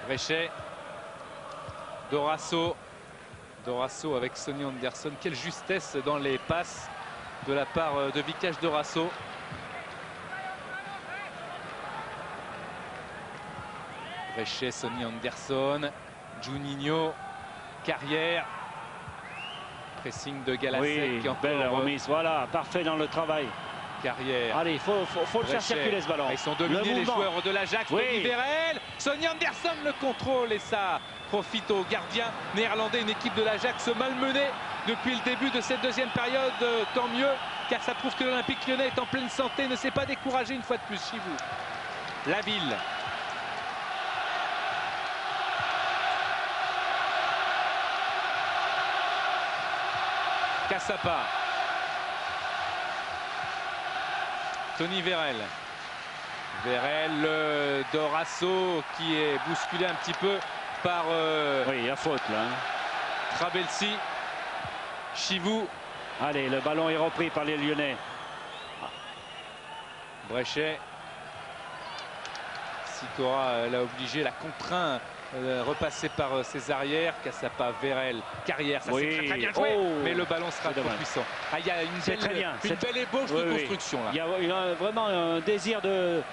Bréchet. Dorasso. Dorasso avec Sonny Anderson. Quelle justesse dans les passes de la part de Vikash Dorasso. Bréchet, Sonny Anderson. Juninho. Carrière. Pressing de Galasek Oui, qui encore belle remise, voilà, parfait dans le travail. Carrière. Allez, il faut le faire circuler ce ballon. Ils sont dominés les joueurs de l'Ajax. Oui. Tony Verel, Sonny Anderson le contrôle et ça profite au gardien néerlandais. Une équipe de l'Ajax malmenée depuis le début de cette deuxième période. Tant mieux, car ça prouve que l'Olympique Lyonnais est en pleine santé, ne s'est pas découragé une fois de plus. Chivou, Laville. Cassapa. Tony Verel. Verel, Dorasso qui est bousculé un petit peu par oui, il y a faute là. Trabelsi. Chivou. Allez, le ballon est repris par les Lyonnais. Bréchet. Sikora l'a obligé, l'a contraint. Repassé par ses arrières, Cassapa, Verel, Carrière, ça c'est très bien joué, mais le ballon sera trop puissant. Ah, il y a une belle ébauche de construction là. Il y a vraiment un désir de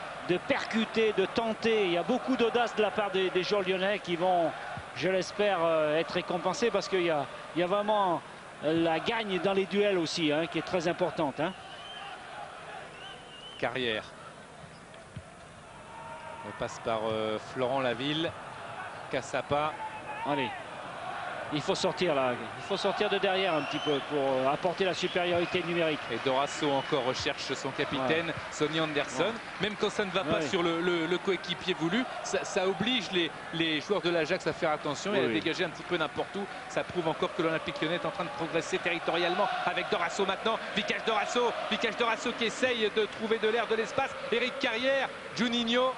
percuter, de tenter. Il y a beaucoup d'audace de la part des joueurs lyonnais qui vont, je l'espère, être récompensés parce qu'il y a vraiment la gagne dans les duels aussi, hein, qui est très importante. Hein. Carrière. On passe par Florent Laville. Cassapa. Allez, il faut sortir là, il faut sortir de derrière un petit peu pour apporter la supériorité numérique. Et Dorasso encore recherche son capitaine, Sonny Anderson. Même quand ça ne va pas sur le coéquipier voulu, ça oblige les joueurs de l'Ajax à faire attention et à dégager un petit peu n'importe où. Ça prouve encore que l'Olympique Lyonnais est en train de progresser territorialement avec Dorasso maintenant. Vicage Dorasso qui essaye de trouver de l'air, de l'espace. Eric Carrière, Juninho.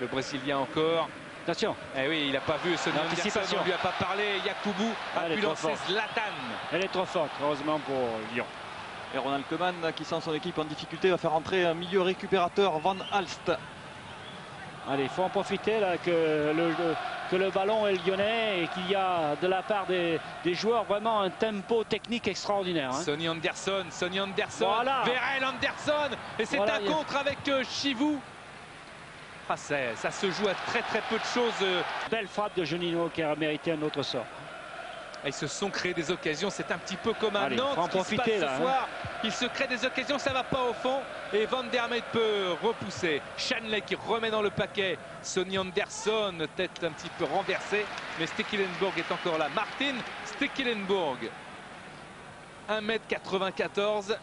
Le Brésilien encore. Attention. Eh oui, il n'a pas vu Sonny Anderson, on ne lui a pas parlé. Yakubu a pu lancer Zlatan. Elle est trop forte, heureusement pour Lyon. Et Ronald Koeman, qui sent son équipe en difficulté, va faire entrer un milieu récupérateur, Van Alst. Allez, il faut en profiter là, que le ballon est lyonnais et qu'il y a de la part des joueurs vraiment un tempo technique extraordinaire. Hein. Sonny Anderson, voilà. Verel Anderson. Et c'est un contre avec Chivou. Ah, ça se joue à très peu de choses. Belle frappe de Juninho qui a mérité un autre sort. Ils se sont créés des occasions, c'est un petit peu comme à Nantes en profiter, ce soir. Il se crée des occasions, ça va pas au fond. Et Van der Merwe peut repousser. Shanley qui remet dans le paquet. Sonny Anderson, tête un petit peu renversée. Mais Stekelenburg est encore là. Martin Stekelenburg. 1m94.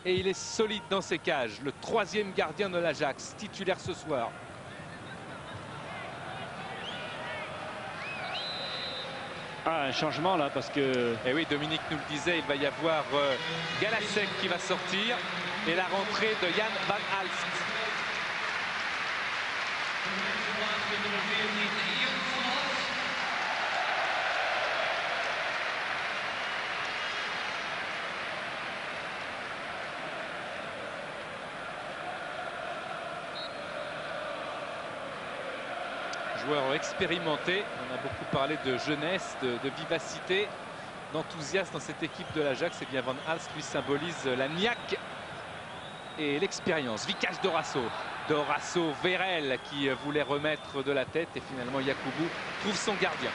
Et il est solide dans ses cages. Le troisième gardien de l'Ajax, titulaire ce soir. Ah, un changement là parce que... Et oui, Dominique nous le disait, il va y avoir Galasek qui va sortir et la rentrée de Jan Van Alst. Joueur expérimenté, on a beaucoup parlé de jeunesse, de vivacité, d'enthousiasme dans cette équipe de l'Ajax. Et bien Van Alst lui symbolise la niaque et l'expérience. Vicage Dorasso, Verel qui voulait remettre de la tête et finalement Yakubu trouve son gardien.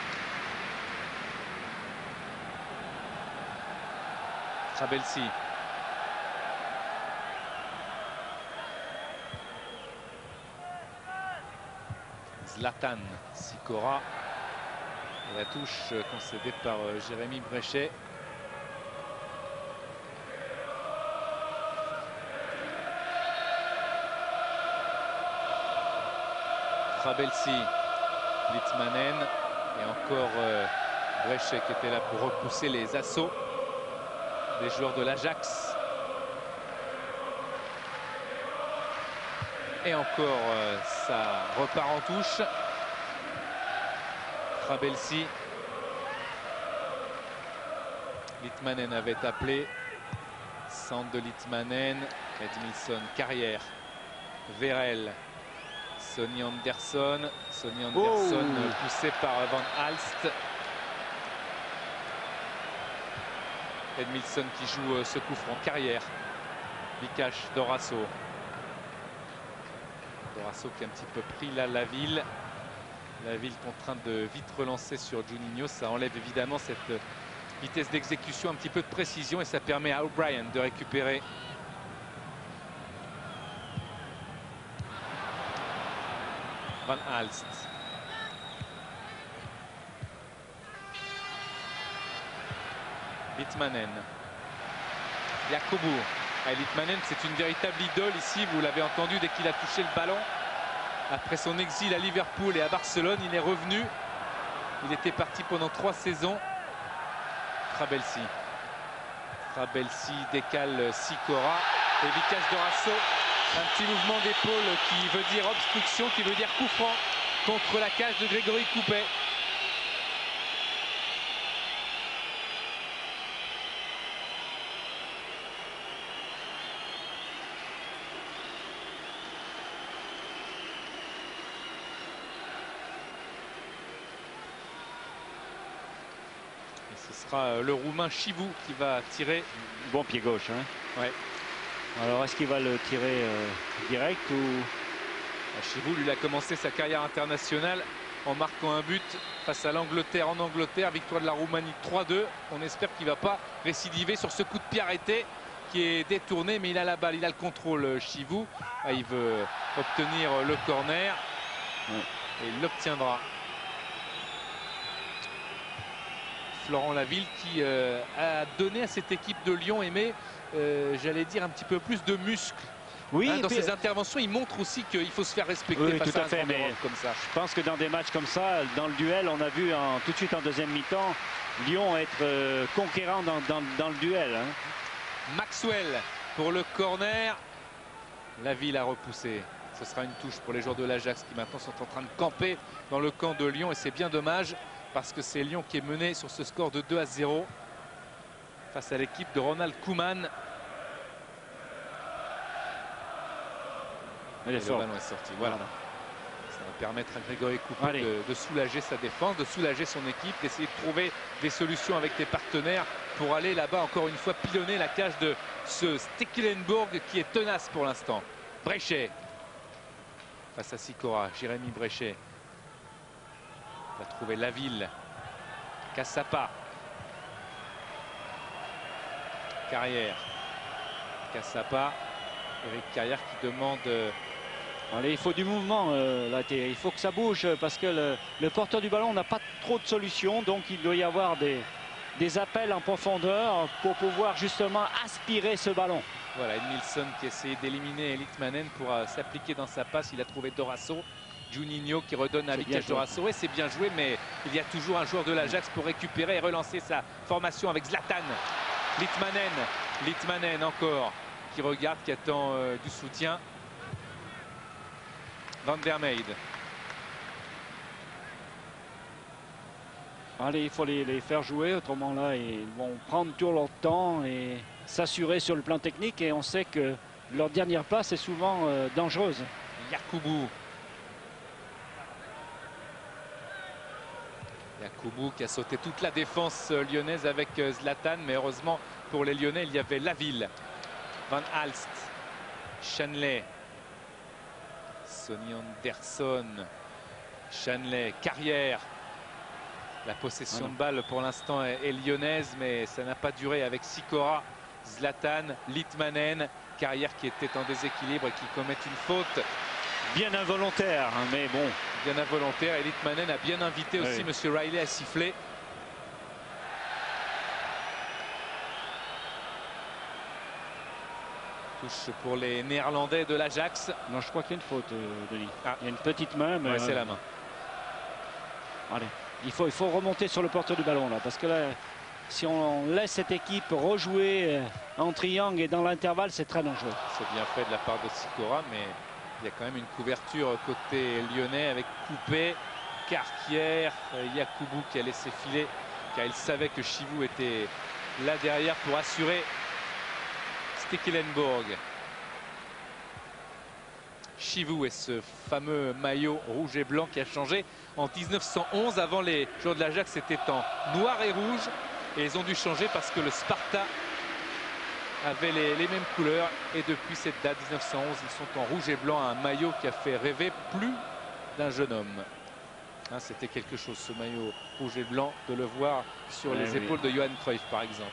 Trabelsi. Zlatan, Sikora. Et la touche concédée par Jérémy Bréchet. Trabelsi, Litzmanen et encore Bréchet qui était là pour repousser les assauts des joueurs de l'Ajax. Et encore, ça repart en touche. Trabelsi. Litzmanen avait appelé. Centre de Litzmanen. Edmilson, Carrière. Verel. Sonny Anderson. Poussé par Van Alst. Edmilson qui joue ce coup franc. Carrière. Vikash Dorasso. Dorasso qui a un petit peu pris là la ville. La ville contrainte de vite relancer sur Juninho. Ça enlève évidemment vitesse d'exécution, un petit peu de précision et ça permet à O'Brien de récupérer. Van Alst. Litmanen. Yakubu. Litmanen, c'est une véritable idole ici, vous l'avez entendu dès qu'il a touché le ballon. Après son exil à Liverpool et à Barcelone, il est revenu. Il était parti pendant 3 saisons. Trabelsi. Trabelsi décale Sikora. Et Vikas Dorasso. Un petit mouvement d'épaule qui veut dire obstruction, qui veut dire coup franc contre la cage de Grégory Coupet. Ce sera le Roumain Chivou qui va tirer. Bon pied gauche. Hein. Ouais. Alors est-ce qu'il va le tirer direct ou... Chivou, lui, il a commencé sa carrière internationale en marquant un but face à l'Angleterre en Angleterre. Victoire de la Roumanie 3-2. On espère qu'il ne va pas récidiver sur ce coup de pied arrêté qui est détourné. Mais il a la balle, il a le contrôle, Chivou. Ah, il veut obtenir le corner. Ouais. Et il l'obtiendra. Florent Laville qui a donné à cette équipe de Lyon, Aimé, j'allais dire un petit peu plus de muscles. Oui, dans ses interventions, il montre aussi qu'il faut se faire respecter. Oui, face tout à un fait. Mais comme ça. Je pense que dans des matchs comme ça, dans le duel, on a vu tout de suite en deuxième mi-temps Lyon être conquérant dans le duel. Hein. Maxwell pour le corner. Laville a repoussé. Ce sera une touche pour les joueurs de l'Ajax qui maintenant sont en train de camper dans le camp de Lyon. Et c'est bien dommage parce que c'est Lyon qui est mené sur ce score de 2-0 face à l'équipe de Ronald Koeman. Et le ballon est sorti. Voilà. Ça va permettre à Grégory Coupet de soulager sa défense, de soulager son équipe, d'essayer de trouver des solutions avec les partenaires pour aller là-bas encore une fois pilonner la cage de ce Stekelenburg qui est tenace pour l'instant. Bréchet face à Sikora. Jérémy Bréchet va trouver Laville. Cassapa. Carrière. Cassapa. Eric Carrière qui demande... Allez, il faut du mouvement, là, il faut que ça bouge parce que le porteur du ballon n'a pas trop de solutions. Donc il doit y avoir des appels en profondeur pour pouvoir justement aspirer ce ballon. Voilà, Nilsson qui essayait d'éliminer Litmanen pour s'appliquer dans sa passe. Il a trouvé Dorasso. Juninho qui redonne à Vikas Dorasso. Et c'est bien joué, mais il y a toujours un joueur de l'Ajax pour récupérer et relancer sa formation avec Zlatan. Litmanen encore qui regarde, qui attend du soutien. Van der Meijde. Allez, il faut les faire jouer, autrement là ils vont prendre tout leur temps et s'assurer sur le plan technique. Et on sait que leur dernière passe est souvent dangereuse. Yakubu. Yakubu qui a sauté toute la défense lyonnaise avec Zlatan, mais heureusement pour les Lyonnais, il y avait Laville. Van Alst. Shanley. Sonny Anderson. Shanley. Carrière. La possession de balle pour l'instant est lyonnaise, mais ça n'a pas duré avec Sikora, Zlatan, Litmanen. Carrière qui était en déséquilibre et qui commet une faute. Bien involontaire, hein, mais bon. Bien involontaire. Et Litmanen a bien invité aussi Monsieur Riley à siffler. Touche pour les Néerlandais de l'Ajax. Non, je crois qu'il y a une faute, Denis. Il y a une petite main, mais c'est la main. Allez, il faut remonter sur le porteur du ballon là, parce que là, si on laisse cette équipe rejouer en triangle et dans l'intervalle, c'est très dangereux. C'est bien fait de la part de Sikora, mais il y a quand même une couverture côté lyonnais avec Coupé, Carquière, Yakubu qui a laissé filer, car il savait que Chivou était là derrière pour assurer Stekelenburg. Chivou et ce fameux maillot rouge et blanc qui a changé en 1911. Avant, les joueurs de l'Ajax étaient en noir et rouge et ils ont dû changer parce que le Sparta avait les mêmes couleurs. Et depuis cette date 1911, ils sont en rouge et blanc, un maillot qui a fait rêver plus d'un jeune homme. Hein, c'était quelque chose, ce maillot rouge et blanc, de le voir sur les épaules de Johan Cruyff, par exemple.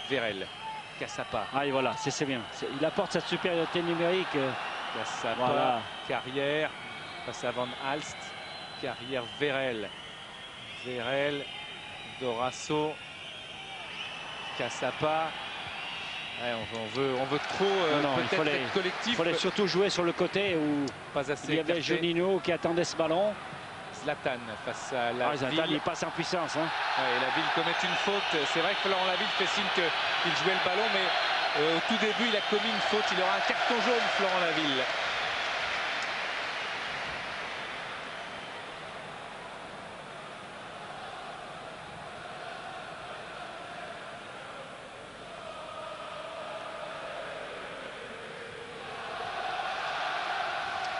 Vérel, Cassapa. Ah, et voilà, c'est bien. Il apporte cette supériorité numérique. Cassapa, Voilà. Carrière, face à Van Alst. Carrière, Vérel. Vérel, Dorasso, Cassapa. Ouais, on veut trop peut-être être collectif. Il fallait surtout jouer sur le côté où pas assez il y avait Juninho qui attendait ce ballon. Zlatan face à la Ville. Zlatan, il passe en puissance. Hein. Ouais, la Ville commet une faute. C'est vrai que Florent Laville fait signe qu'il jouait le ballon, mais au tout début, il a commis une faute. Il aura un carton jaune, Florent Laville.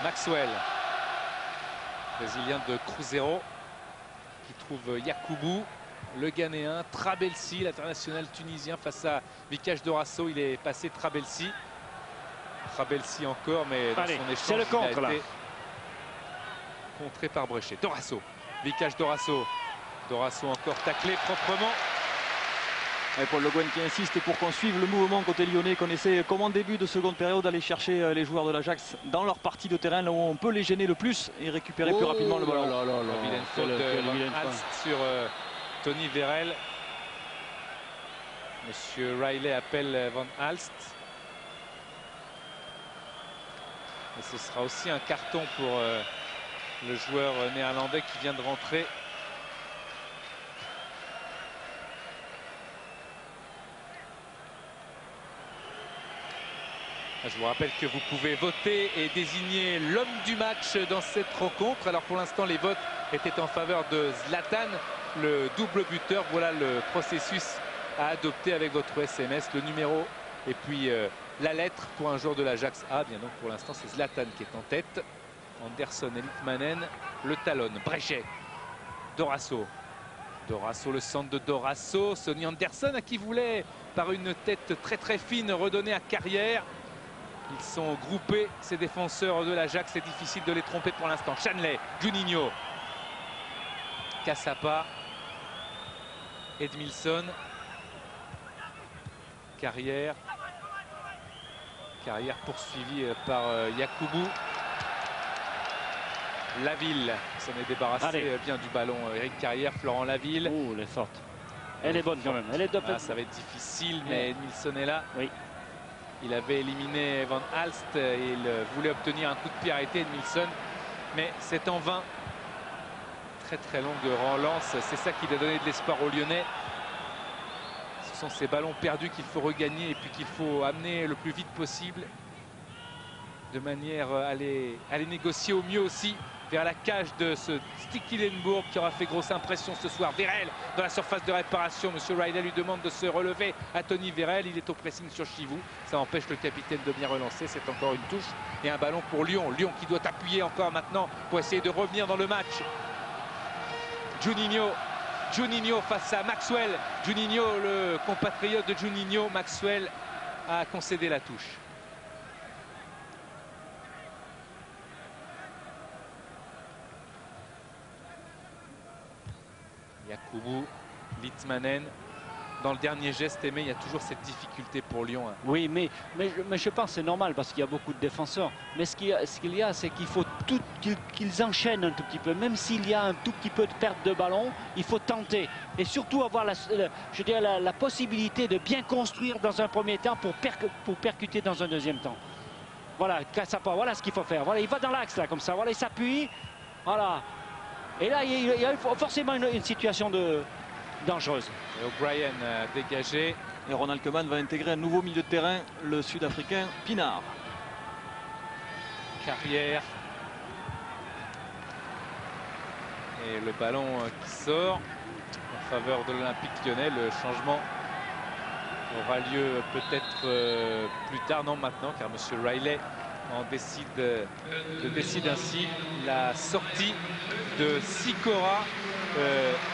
Maxwell, brésilien de Cruzeiro, qui trouve Yakubu, le Ghanéen. Trabelsi, l'international tunisien, face à Vikash Dorasso. Il est passé Trabelsi. Trabelsi encore, mais dans son échange, c'est le contre, il a été contré par Bréchet. Dorasso, Vikash Dorasso. Dorasso encore taclé proprement. Et Paul Le Guen qui insiste pour qu'on suive le mouvement côté lyonnais, qu'on essaie comme en début de seconde période d'aller chercher les joueurs de l'Ajax dans leur partie de terrain, là où on peut les gêner le plus et récupérer plus rapidement le ballon. Vilaine faute de Van Alst sur Tony Vérel. Monsieur Riley appelle Van Alst. Et ce sera aussi un carton pour le joueur néerlandais qui vient de rentrer. Je vous rappelle que vous pouvez voter et désigner l'homme du match dans cette rencontre. Alors pour l'instant, les votes étaient en faveur de Zlatan, le double buteur. Voilà le processus à adopter avec votre SMS, le numéro et puis la lettre pour un joueur de l'Ajax A. Bien donc pour l'instant, c'est Zlatan qui est en tête. Anderson et Litmanen le talonnent. Bréchet, Dorasso. Dorasso, le centre de Dorasso. Sonny Anderson à qui voulait, par une tête très très fine, redonner à Carrière. Ils sont groupés, ces défenseurs de l'Ajax. C'est difficile de les tromper pour l'instant. Shanley, Juninho, Cassapa, Edmilson, Carrière. Carrière poursuivi par Yakubu. Laville s'en est débarrassé bien du ballon. Eric Carrière, Florent Laville. Oh, elle est forte. Elle est bonne quand même. Elle est ça va être difficile, mais Edmilson est là. Oui. Il avait éliminé Van Alst et il voulait obtenir un coup de pied arrêté, Edmilson. Mais c'est en vain. Très très longue relance. C'est ça qui a donné de l'espoir aux Lyonnais. Ce sont ces ballons perdus qu'il faut regagner et puis qu'il faut amener le plus vite possible. De manière à les négocier au mieux aussi vers la cage de ce Stekelenburg qui aura fait grosse impression ce soir. Vérel dans la surface de réparation. Monsieur Riley lui demande de se relever à Tony Vérel. Il est au pressing sur Chivou. Ça empêche le capitaine de bien relancer. C'est encore une touche et un ballon pour Lyon. Lyon qui doit appuyer encore maintenant pour essayer de revenir dans le match. Juninho face à Maxwell. Juninho, le compatriote de Juninho. Maxwell a concédé la touche. Yakubu, Litmanen. Dans le dernier geste, Aimé, il y a toujours cette difficulté pour Lyon. Hein. Oui, mais je pense que c'est normal parce qu'il y a beaucoup de défenseurs. Mais ce qu'il y a, c'est qu'il faut qu'ils enchaînent un tout petit peu. Même s'il y a un tout petit peu de perte de ballon, il faut tenter. Et surtout avoir la possibilité de bien construire dans un premier temps pour percuter dans un deuxième temps. Voilà, Cassapa, voilà ce qu'il faut faire. Voilà, il va dans l'axe là, comme ça. Voilà, il s'appuie. Voilà. Et là, il y a forcément une situation dangereuse. Et O'Brien a dégagé. Et Ronald Koeman va intégrer un nouveau milieu de terrain, le Sud-Africain Pienaar. Carrière. Et le ballon qui sort en faveur de l'Olympique Lyonnais. Le changement aura lieu peut-être plus tard, non maintenant, car monsieur Riley décide ainsi la sortie de Sikora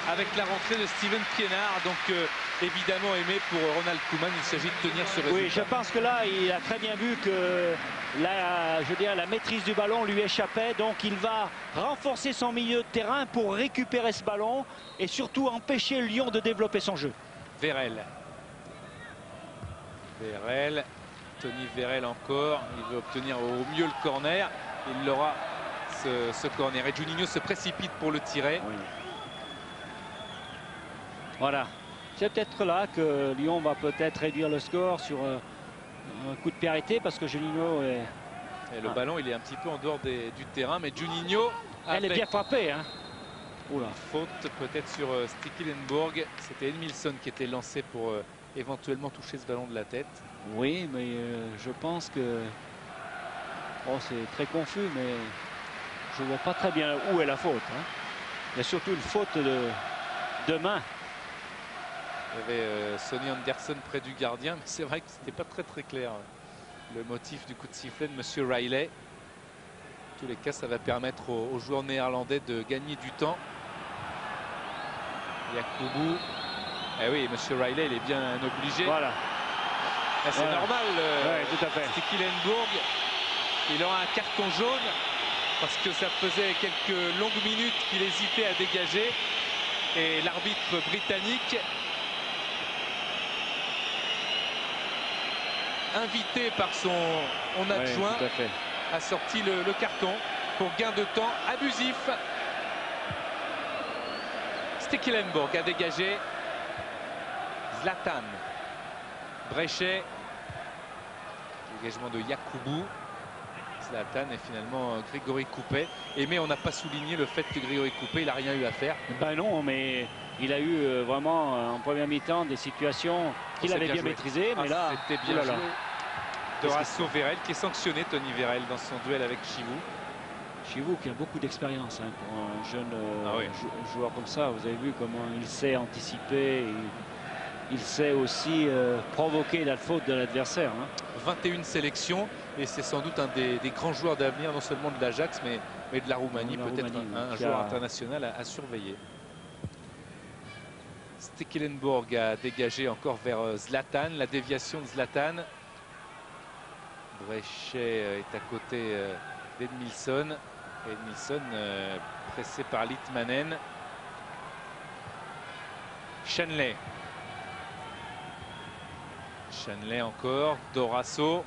avec la rentrée de Steven Pienaar. Donc évidemment aimé pour Ronald Koeman, il s'agit de tenir ce résultat. Oui, je pense que là, il a très bien vu que la maîtrise du ballon lui échappait. Donc il va renforcer son milieu de terrain pour récupérer ce ballon et surtout empêcher Lyon de développer son jeu. Vérel. Tony Vérel encore. Il veut obtenir au mieux le corner. Il l'aura ce corner. Et Juninho se précipite pour le tirer. Oui. Voilà. C'est peut-être là que Lyon va peut-être réduire le score sur un coup de pied arrêté parce que Juninho est... Et le ballon, il est un petit peu en dehors du terrain. Mais Juninho... Elle est bien frappée. Hein. Oula. Faute peut-être sur Stekelenburg. C'était Edmilson qui était lancé pour éventuellement toucher ce ballon de la tête. Oui, mais je pense que... Oh, c'est très confus, mais je ne vois pas très bien où est la faute. Hein. Il y a surtout une faute de main. Il y avait Sonny Anderson près du gardien, mais c'est vrai que c'était pas très clair le motif du coup de sifflet de Monsieur Riley. En tous les cas, ça va permettre aux joueurs néerlandais de gagner du temps. Yakubu. Eh oui, Monsieur Riley, il est bien obligé. Voilà. C'est normal. Ouais, tout à fait. Stekelenburg, il aura un carton jaune parce que ça faisait quelques longues minutes qu'il hésitait à dégager. Et l'arbitre britannique, invité par son adjoint, a sorti le carton pour gain de temps abusif. Stekelenburg a dégagé. Zlatan. Brechet. Dégagement de Yakubu. Zlatan et finalement Grégory Coupet. Mais on n'a pas souligné le fait que Grégory Coupet, il n'a rien eu à faire. Ben non, mais il a eu vraiment en première mi-temps des situations qu'il avait bien maîtrisées. Mais là, c'était bien joué. Dorasso Vérel qui est sanctionné, Tony Vérel, dans son duel avec Chivou. Chivou qui a beaucoup d'expérience hein, pour un jeune joueur comme ça. Vous avez vu comment il sait anticiper. Il sait aussi provoquer la faute de l'adversaire. Hein. 21 sélections et c'est sans doute un des grands joueurs d'avenir, non seulement de l'Ajax mais de la Roumanie, peut-être un joueur international à surveiller. Stekelenburg a dégagé encore vers Zlatan, la déviation de Zlatan. Brechet est à côté d'Edmilson. Edmilson pressé par Litmanen. Shanley. Shanley encore, Dorasso.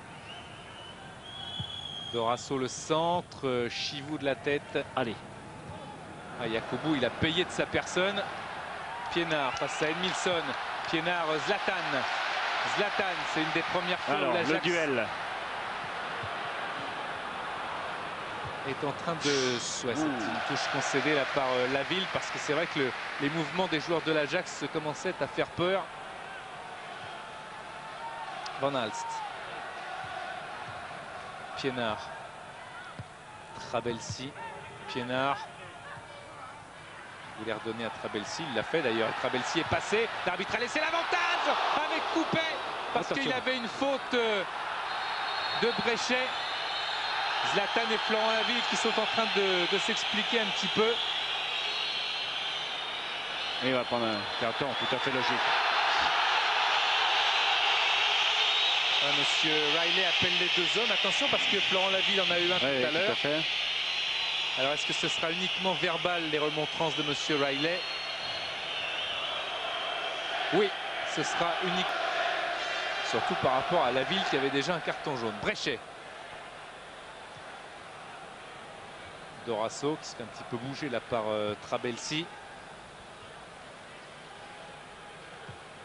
Dorasso le centre, Chivou de la tête. Allez. Yakubu, il a payé de sa personne. Pienaar face à Edmilson. Pienaar, Zlatan. Zlatan, c'est une des premières fois où l'Ajax le duel est en train de... c'est une touche concédée là par Laville parce que c'est vrai que les mouvements des joueurs de l'Ajax commençaient à faire peur. Van Alst. Pienaar. Trabelsi. Pienaar. Il voulait redonner à Trabelsi. Il l'a fait d'ailleurs. Trabelsi est passé. L'arbitre a laissé l'avantage avec Coupet parce qu'il avait une faute de Brechet. Zlatan et Florent Laville qui sont en train de s'expliquer un petit peu. Et il va prendre un carton tout à fait logique. Monsieur Riley appelle les deux hommes. Attention parce que Florent Laville en a eu un tout à l'heure. Alors est-ce que ce sera uniquement verbal les remontrances de Monsieur Riley? Oui, ce sera unique. Surtout par rapport à Laville qui avait déjà un carton jaune. Brechet. Dorasso qui se fait un petit peu bouger là par Trabelsi.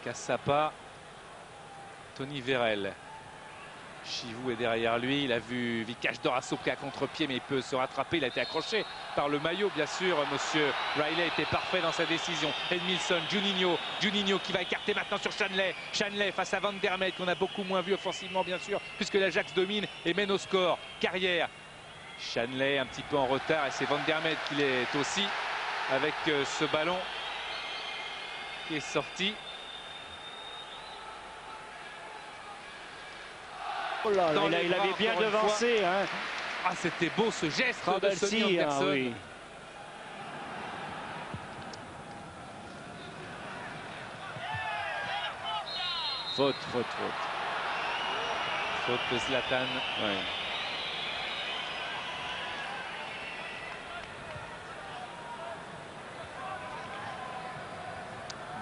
Cassapa. Tony Vérel. Chivou est derrière lui. Il a vu Vikash Dorasso qui est à contre-pied, mais il peut se rattraper. Il a été accroché par le maillot, bien sûr. Monsieur Riley était parfait dans sa décision. Edmilson, Juninho. Juninho qui va écarter maintenant sur Shanley. Shanley face à Van der Merwe, qu'on a beaucoup moins vu offensivement, bien sûr, puisque l'Ajax domine et mène au score. Carrière. Shanley un petit peu en retard et c'est Van der Merwe qui l'est aussi avec ce ballon qui est sorti. Oh là, Dans il les bras, avait bien encore une devancé. Hein. Ah, c'était beau ce geste de Trabelsi, Sonny Anderson. ah, oui. Faute. Faute de Zlatan. Ouais.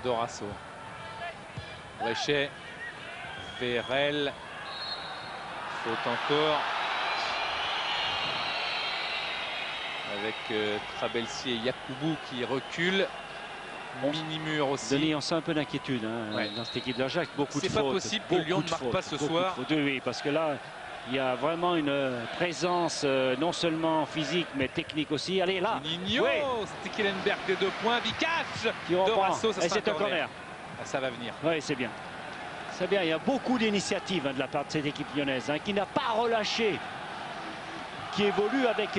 Dorasso. Bréchet. Vérel. Faute encore. Avec Trabelsi et Yakubu qui reculent. Mini-mur aussi. Denis, on sent un peu d'inquiétude dans cette équipe d'Ajax. Beaucoup de fautes. C'est pas possible que Lyon ne marque pas ce soir. Oui, parce que là, il y a vraiment une présence non seulement physique mais technique aussi. Allez là. Juninho, Stekelenburg des 2 points. Vikac. Dorasso, ça sera c'est un corner. Ah, ça va venir. Oui, c'est bien. C'est bien. Il y a beaucoup d'initiatives de la part de cette équipe lyonnaise qui n'a pas relâché, qui évolue avec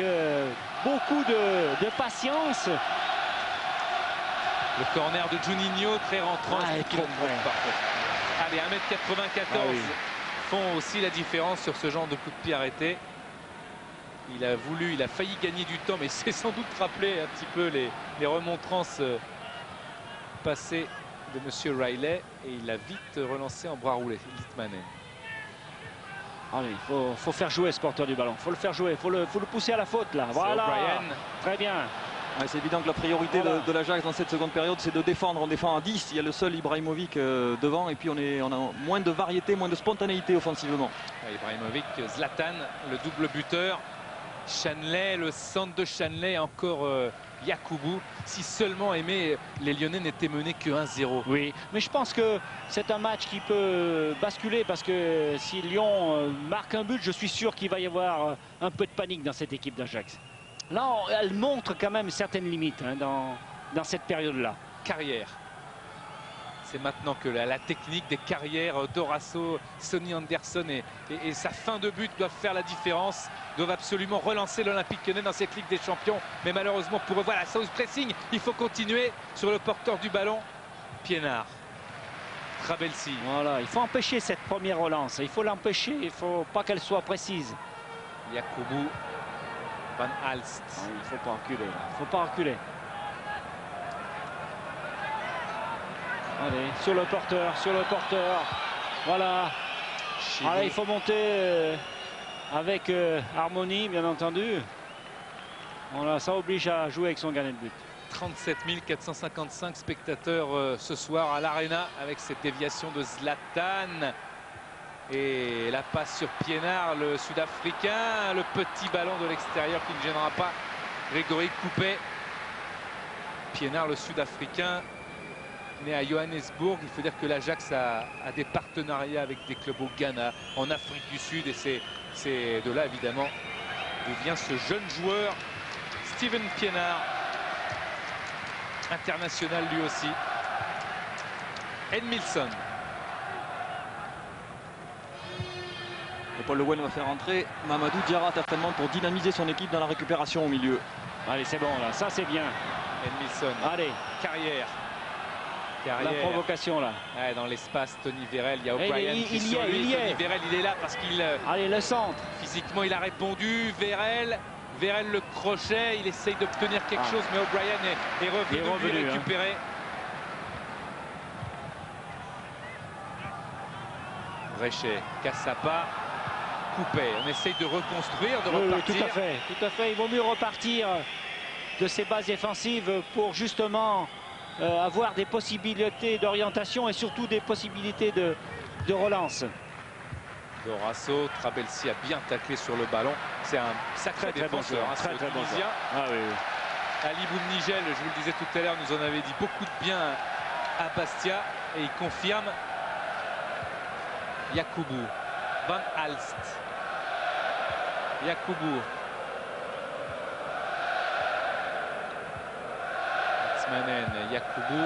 beaucoup de patience. Le corner de Juninho, très rentrant. Allez, 1m94 font aussi la différence sur ce genre de coup de pied arrêté. Il a failli gagner du temps, mais c'est sans doute rappelé un petit peu les remontrances passées de Monsieur Riley. Et il a vite relancé en bras roulés, Litmanen. Allez, il faut faire jouer ce porteur du ballon. Il faut le faire jouer, il faut le pousser à la faute là. Voilà. Très bien. Ouais, c'est évident que la priorité de l'Ajax dans cette seconde période, c'est de défendre. On défend à 10. Il y a le seul Ibrahimovic devant. Et puis on a moins de variété, moins de spontanéité offensivement. Ibrahimovic, Zlatan, le double buteur. Shanley, le centre de Shanley, encore Yakubu. Si seulement les Lyonnais n'étaient menés que 1-0. Oui, mais je pense que c'est un match qui peut basculer parce que si Lyon marque un but, je suis sûr qu'il va y avoir un peu de panique dans cette équipe d'Ajax. Là, elle montre quand même certaines limites dans cette période-là. Carrière. C'est maintenant que la technique des carrières, Dorasso, Sonny Anderson et sa fin de but doivent faire la différence, doivent absolument relancer l'Olympique Lyonnais dans cette Ligue des Champions. Mais malheureusement pour eux, voilà, ça ose pressing. Il faut continuer sur le porteur du ballon, Pienaar. Trabelsi. Voilà, il faut empêcher cette première relance. Il faut l'empêcher, il ne faut pas qu'elle soit précise. Yakubu. Van Alst. Il ne faut pas reculer. Il ne faut pas reculer. Allez, sur le porteur. Voilà. Allez, il faut monter avec harmonie, bien entendu. Voilà, ça oblige à jouer avec son gardien de but. 37 455 spectateurs ce soir à l'Arena avec cette déviation de Zlatan. Et la passe sur Pienaar, le Sud-Africain. Le petit ballon de l'extérieur qui ne gênera pas Grégory Coupet. Pienaar, le Sud-Africain, né à Johannesburg. Il faut dire que l'Ajax a des partenariats avec des clubs au Ghana, en Afrique du Sud. Et c'est de là, évidemment, d'où vient ce jeune joueur, Steven Pienaar, international lui aussi. Edmilson. Et Paul Le Guen va faire entrer Mamadou Diarra certainement pour dynamiser son équipe dans la récupération au milieu. Allez, c'est bon là, ça c'est bien. Edmilson. Allez. Carrière. La provocation là. Ouais, dans l'espace, Tony Vérel, il y a O'Brien qui il y est. Tony Vérel, il est là parce qu'il... Allez, le centre. Physiquement, il a répondu. Vérel le crochet, il essaye d'obtenir quelque chose, mais O'Brien est revenu lui récupérer. Bréchet, Cassapa, Coupet. On essaye de reconstruire, de repartir. Oui, tout à fait. Il vaut mieux repartir de ses bases défensives pour justement avoir des possibilités d'orientation et surtout des possibilités de relance. Dorasso, Trabelsi a bien taclé sur le ballon. C'est un sacré défenseur, très bon Tunisien. Ali Boumnigel, je vous le disais tout à l'heure, nous en avait dit beaucoup de bien à Bastia et il confirme. Yakubu, Van Alst, Yakubu, Litmanen, Yakubu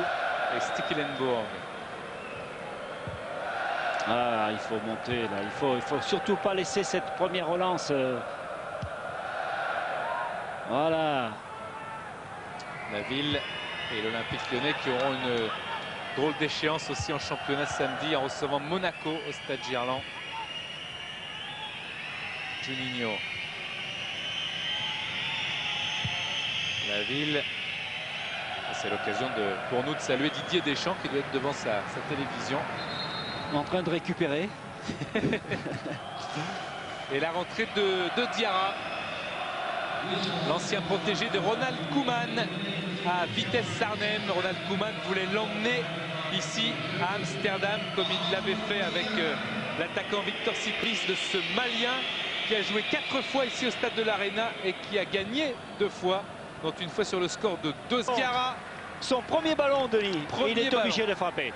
et Stekelenburg. Ah, il faut monter là, il faut surtout pas laisser cette première relance. Voilà. La Ville et l'Olympique Lyonnais qui auront une drôle d'échéance aussi en championnat samedi en recevant Monaco au Stade Gerland. Juninho. La ville. C'est l'occasion pour nous de saluer Didier Deschamps qui doit être devant sa télévision. En train de récupérer. Et la rentrée de Diarra. L'ancien protégé de Ronald Koeman à Vitesse Arnhem. Ronald Koeman voulait l'emmener ici à Amsterdam comme il l'avait fait avec l'attaquant Victor Cyprys, de ce Malien qui a joué 4 fois ici au stade de l'Arena et qui a gagné 2 fois, dont une fois sur le score de 2. Diarra. Son premier ballon, Denis. Il est obligé de frapper.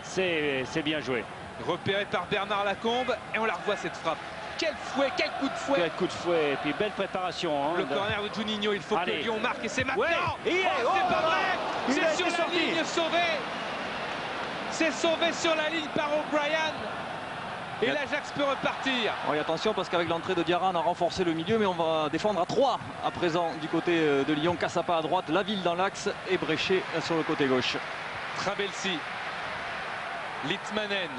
C'est bien joué. Repéré par Bernard Lacombe et on la revoit cette frappe. Quel fouet, quel coup de fouet. Quel coup de fouet, et puis belle préparation. Hein, le corner de Juninho, il faut que Lyon marque et c'est maintenant. Ouais, c'est pas vrai. C'est sur la ligne, sauvé. C'est sauvé sur la ligne par O'Brien. Et l'Ajax peut repartir. Et attention parce qu'avec l'entrée de Diarra, on a renforcé le milieu, mais on va défendre à 3 à présent du côté de Lyon. Cassapa à droite, Laville dans l'axe et Bréchet sur le côté gauche. Trabelsi, Litmanen,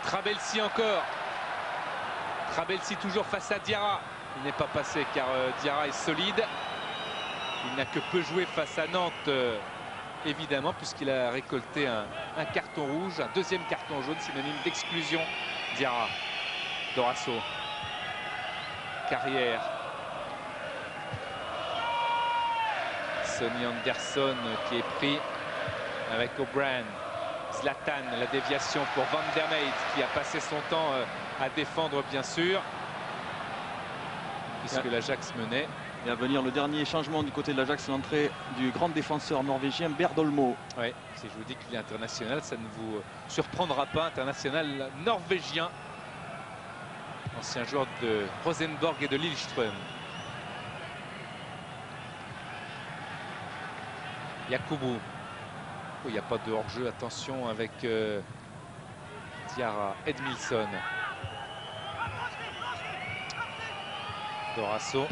Trabelsi encore. Trabelsi toujours face à Diarra. Il n'est pas passé car Diarra est solide. Il n'a que peu joué face à Nantes, évidemment, puisqu'il a récolté un carton rouge, un 2e carton jaune, synonyme d'exclusion. Diarra, Dorasso, Carrière, Sonny Anderson qui est pris avec O'Brien. Zlatan, la déviation pour Van der Meijden qui a passé son temps à défendre, bien sûr, puisque l'Ajax menait. Et à venir le dernier changement du côté de l'Ajax, l'entrée du grand défenseur norvégien Berdolmo. Oui, si je vous dis qu'il est international, ça ne vous surprendra pas. International norvégien, ancien joueur de Rosenborg et de Lillestrøm. Yakubu. Oh, il n'y a pas de hors-jeu, attention avec Diarra. Edmilson. Dorasso.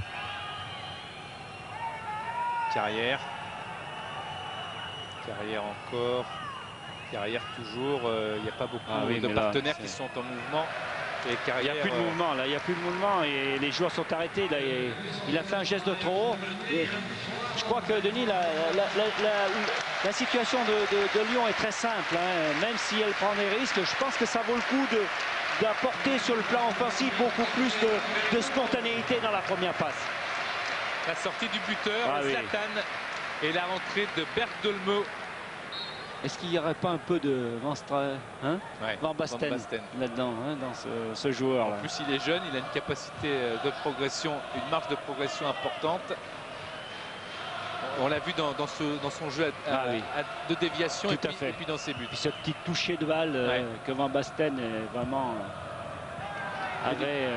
Carrière. Carrière encore. Carrière toujours. Il n'y a pas beaucoup de partenaires qui sont en mouvement. Et Carrière, il n'y a plus de mouvement là, il n'y a plus de mouvement et les joueurs sont arrêtés. Là, il a fait un geste de trop haut. Et je crois que Denis, la situation de Lyon est très simple. Hein. Même si elle prend des risques, je pense que ça vaut le coup d'apporter sur le plan offensif beaucoup plus de spontanéité dans la première passe. La sortie du buteur, Zlatan, et la rentrée de Berdolmo. Est-ce qu'il n'y aurait pas un peu de Van Basten là-dedans, hein, dans ce joueur-là? En plus, il est jeune, il a une capacité de progression, une marge de progression importante. On l'a vu dans son jeu de déviation et puis dans ses buts. Puis ce petit toucher de balle que Van Basten vraiment avait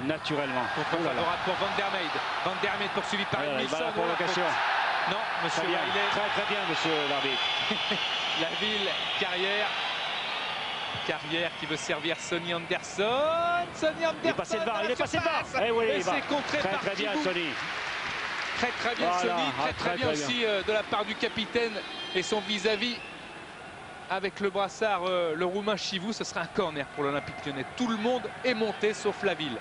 naturellement. Contre-favorable pour Van der Meijden. Van der Meijden poursuivi par Edmilson. Pour l'occasion. Non, monsieur Riley. Très bien, monsieur l'arbitre. La ville, Carrière. Carrière qui veut servir Sonny Anderson. Sonny Anderson. Il est passé devant, il est passé devant. Et c'est contré par très bien, Sonny. Très bien, Sonny. Très bien aussi de la part du capitaine et son vis-à-vis. Avec le brassard, le roumain Chivou, ce sera un corner pour l'Olympique lyonnais. Tout le monde est monté sauf la ville.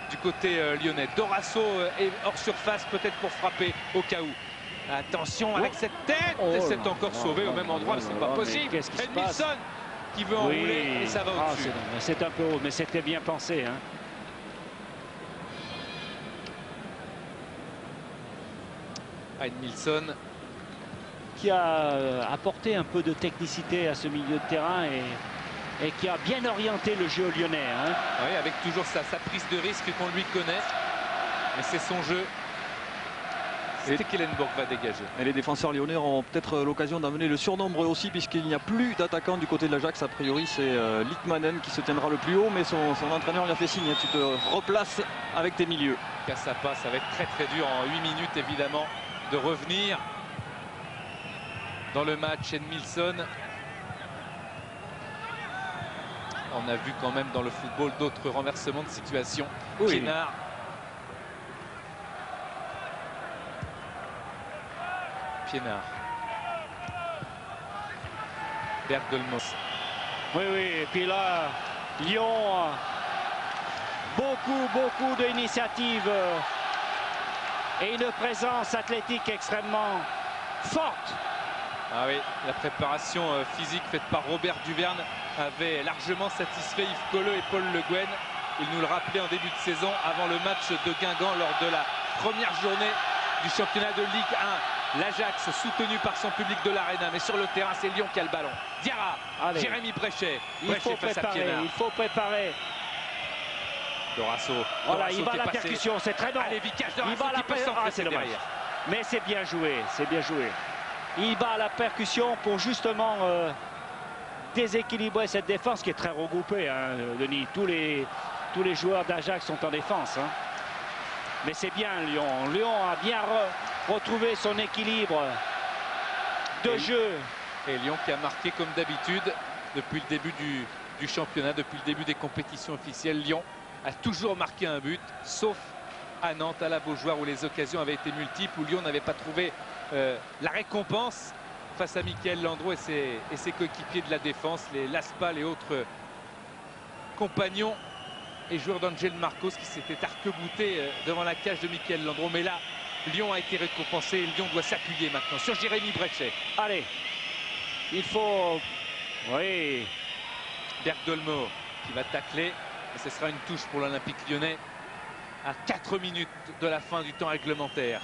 Du côté lyonnais. Dorasso est hors surface, peut-être pour frapper au cas où. Attention avec cette tête. Et c'est encore sauvé au même endroit, mais c'est pas possible. Edmilson qui veut enrouler et ça va au-dessus. C'est un peu haut, mais c'était bien pensé. Hein. Edmilson qui a apporté un peu de technicité à ce milieu de terrain et qui a bien orienté le jeu lyonnais. Hein. Oui, avec toujours sa prise de risque qu'on lui connaît. Mais c'est son jeu. C'était Kellenborg va dégager. Et les défenseurs lyonnais auront peut-être l'occasion d'amener le surnombre aussi, puisqu'il n'y a plus d'attaquant du côté de l'Ajax. A priori, c'est Litmanen qui se tiendra le plus haut, mais son entraîneur lui a fait signe. Tu te replaces avec tes milieux. Cassapa, ça va être très dur en 8 minutes, évidemment, de revenir dans le match. Edmilson. On a vu quand même dans le football d'autres renversements de situation. Pienaar. Pienaar. Berdolmo. Oui, et puis là, Lyon beaucoup d'initiatives et une présence athlétique extrêmement forte. Ah oui, la préparation physique faite par Robert Duverne avait largement satisfait Yves Colleux et Paul Le Guen. Il nous le rappelait en début de saison avant le match de Guingamp lors de la première journée du championnat de Ligue 1. L'Ajax soutenu par son public de l'Arena, mais sur le terrain c'est Lyon qui a le ballon. Diarra, Jérémy Bréchet. Il faut préparer. Dorasso. Voilà, il va à la percussion, c'est très bon. Allez, Vicage Il va à la percussion, c'est dommage. Mais c'est bien joué, c'est bien joué. Il va à la percussion pour justement déséquilibrer cette défense qui est très regroupée, hein, Denis. Tous les joueurs d'Ajax sont en défense. Hein. Mais c'est bien Lyon. Lyon a bien retrouvé son équilibre de jeu. Et Lyon qui a marqué comme d'habitude depuis le début du championnat, depuis le début des compétitions officielles. Lyon a toujours marqué un but, sauf à Nantes, à la Beaujoire, où les occasions avaient été multiples, où Lyon n'avait pas trouvé la récompense face à Mickaël Landreau et ses coéquipiers de la défense, les Laspal et autres compagnons et joueurs d'Angel Marcos qui s'étaient arc-boutés devant la cage de Mickaël Landreau. Mais là, Lyon a été récompensé et Lyon doit s'appuyer maintenant sur Jérémy Bréchet. Allez, il faut... Oui. Bergdolmo qui va tacler. Et ce sera une touche pour l'Olympique lyonnais à 4 minutes de la fin du temps réglementaire.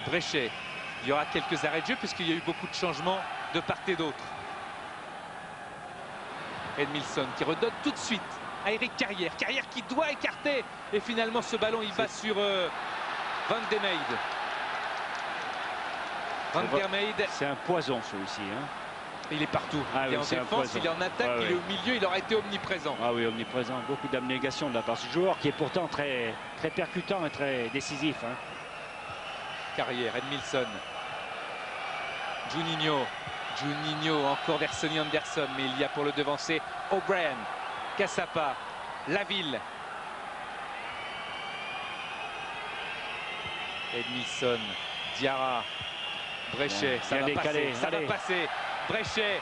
Bréchet, il y aura quelques arrêts de jeu puisqu'il y a eu beaucoup de changements de part et d'autre. Edmilson qui redonne tout de suite à Eric Carrière. Carrière qui doit écarter. Et finalement ce ballon il va sur Van der Meijde. Van der Meijde. C'est un poison celui-ci. Hein. Il est partout. Ah, il est en défense, il est en attaque, il est au milieu, il aura été omniprésent. Ah oui, omniprésent. Beaucoup d'abnégation de la part de ce joueur qui est pourtant très percutant et très décisif. Hein. Carrière, Edmilson. Juninho encore vers Sonny Anderson, mais il y a pour le devancer O'Brien, Cassapa, Laville. Edmilson, Diarra, Bréchet, ça va passer. Bréchet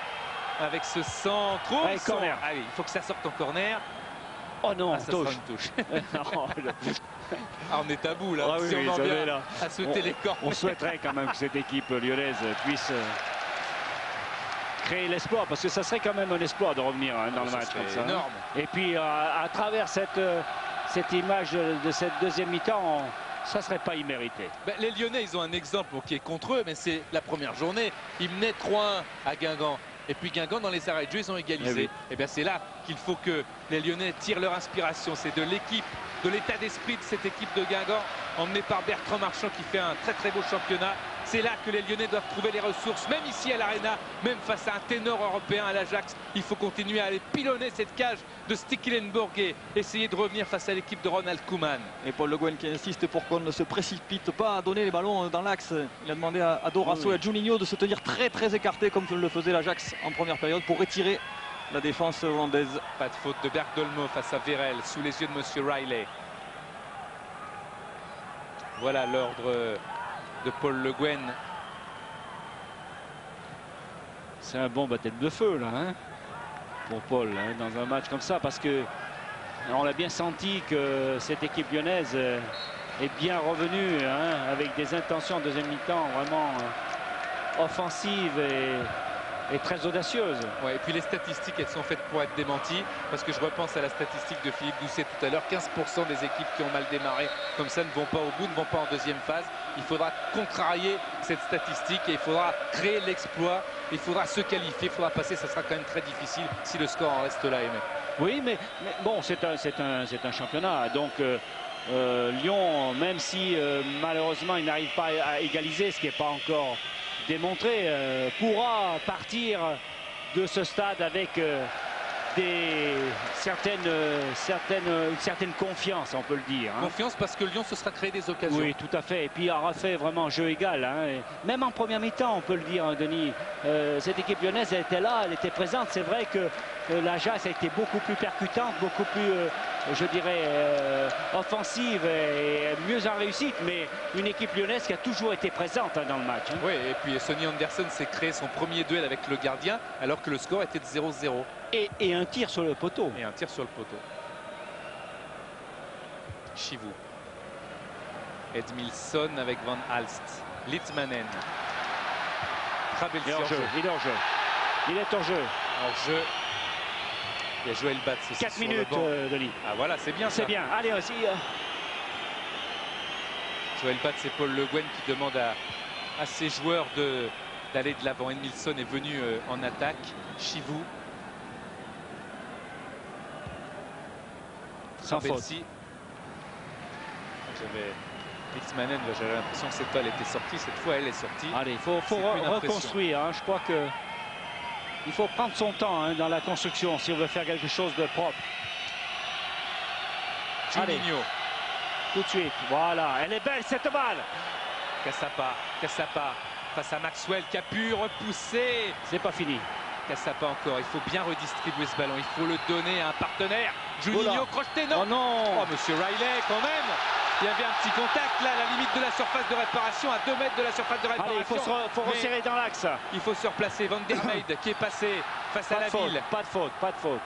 avec ce centre. Corner. Ah oui, il faut que ça sorte en corner. Oh non, ça sera une touche. On est à bout là. Ah, si oui, on en vient là. à souhaiter les corners. On souhaiterait quand même que cette équipe lyonnaise puisse créer l'espoir, parce que ça serait quand même un espoir de revenir dans le match comme ça. Énorme. Et puis à travers cette image de cette deuxième mi-temps, ça ne serait pas immérité. Ben, les Lyonnais, ils ont un exemple qui est contre eux, mais c'est la première journée. Ils menaient 3-1 à Guingamp. Et puis Guingamp, dans les arrêts de jeu, ils ont égalisé. Et bien c'est là qu'il faut que les Lyonnais tirent leur inspiration. C'est de l'équipe, de l'état d'esprit de cette équipe de Guingamp, emmenée par Bertrand Marchand qui fait un très beau championnat. C'est là que les Lyonnais doivent trouver les ressources, même ici à l'Arena, même face à un ténor européen à l'Ajax. Il faut continuer à aller pilonner cette cage de Stekelenburg et essayer de revenir face à l'équipe de Ronald Koeman. Et Paul Le Guen qui insiste pour qu'on ne se précipite pas à donner les ballons dans l'axe. Il a demandé à Dorasso et à Juninho de se tenir très écartés comme le faisait l'Ajax en première période pour retirer la défense hollandaise. Pas de faute de Bergdolmo face à Vérel sous les yeux de Monsieur Riley. Voilà l'ordre de Paul Le Guen. C'est un bon baptême de feu là, hein, pour Paul, hein, dans un match comme ça, parce que on l'a bien senti que cette équipe lyonnaise est bien revenue, hein, avec des intentions en deuxième mi-temps vraiment offensives et très audacieuse. Ouais, et puis les statistiques, elles sont faites pour être démenties, parce que je repense à la statistique de Philippe Doucet tout à l'heure. 15% des équipes qui ont mal démarré comme ça ne vont pas au bout, ne vont pas en deuxième phase. Il faudra contrarier cette statistique et il faudra créer l'exploit, il faudra se qualifier, il faudra passer. Ça sera quand même très difficile si le score en reste là, Aimé. Oui, mais bon, c'est un championnat, donc Lyon, même si malheureusement il n'arrive pas à égaliser, ce qui n'est pas encore démontré, pourra partir de ce stade avec une certaine confiance, on peut le dire. Hein. Confiance parce que Lyon se sera créé des occasions. Oui, tout à fait. Et puis il aura fait vraiment jeu égal. Hein. Et même en première mi-temps, on peut le dire, hein, Denis. Cette équipe lyonnaise, elle était là, elle était présente. C'est vrai que l'Ajax a été beaucoup plus percutante, beaucoup plus, je dirais, offensive et mieux en réussite. Mais une équipe lyonnaise qui a toujours été présente, hein, dans le match. Hein. Oui, et puis Sonny Anderson s'est créé son premier duel avec le gardien alors que le score était de 0-0. Et un tir sur le poteau. Et un tir sur le poteau. Chivu. Edmilson avec Van Alst. Litmanen. Trabelsi Il est hors jeu. Il est hors jeu. Il est hors jeu. Hors jeu. Il y a Joël Batz aussi 4 sur minutes, le banc. Denis. Ah voilà, c'est bien ça. C'est bien. Allez, aussi. Joël Batz et Paul Le Guen qui demandent à ses joueurs d'aller de l'avant. Edmilson est venu en attaque. Chivu. Sans faute. J'avais Litmanen, j'avais l'impression que cette balle était sortie. Cette fois, elle est sortie. Allez, il faut reconstruire. Hein. Je crois que il faut prendre son temps dans la construction si on veut faire quelque chose de propre. Juninho. Tout de suite. Voilà. Elle est belle cette balle. Cassapa face à Maxwell qui a pu repousser. C'est pas fini. Cassapa encore. Il faut bien redistribuer ce ballon. Il faut le donner à un partenaire. Juninho crocheté. Non. Oh non. Oh, monsieur Riley quand même. Il y avait un petit contact là, à la limite de la surface de réparation, à 2 mètres de la surface de réparation. Allez, il faut resserrer dans l'axe. Il faut se replacer. Van der Meijden qui est passé face à la ville. Pas de faute, pas de faute.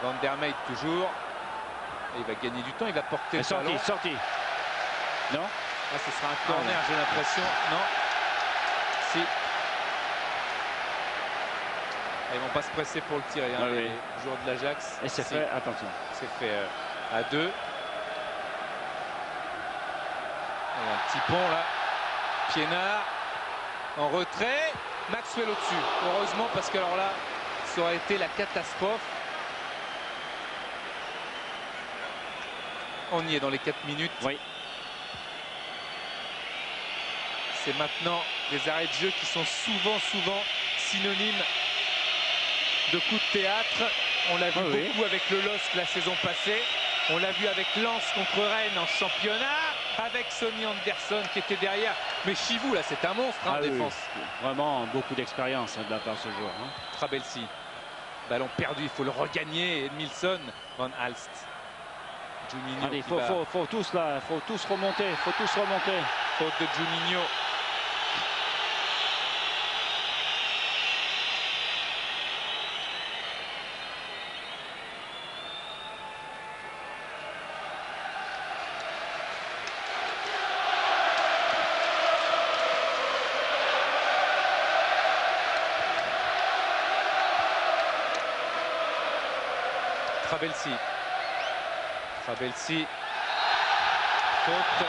Van der Meijden toujours. Et il va gagner du temps, il va porter le ballon. Sorti. Non. Ah, ce sera un corner, j'ai l'impression. Non. Si. Ils vont pas se presser pour le tirer, hein, les joueurs de l'Ajax. Et c'est fait, attention. C'est fait à 2. Un petit pont là. Pienaar en retrait. Maxwell au-dessus. Heureusement parce que alors là, ça aurait été la catastrophe. On y est dans les 4 minutes. Oui. C'est maintenant des arrêts de jeu qui sont souvent synonymes de coups de théâtre. On l'a vu beaucoup avec le LOSC la saison passée. On l'a vu avec Lens contre Rennes en championnat. Avec Sonny Anderson qui était derrière. Mais Chivu, là, c'est un monstre en défense. Vraiment beaucoup d'expérience de la part de ce joueur. Trabelsi. Ballon perdu, il faut le regagner. Edmilson, Van Alst. Juninho. Allez, faut tous là, faut tous remonter. Faute de Juninho. Trabelsi. Faute.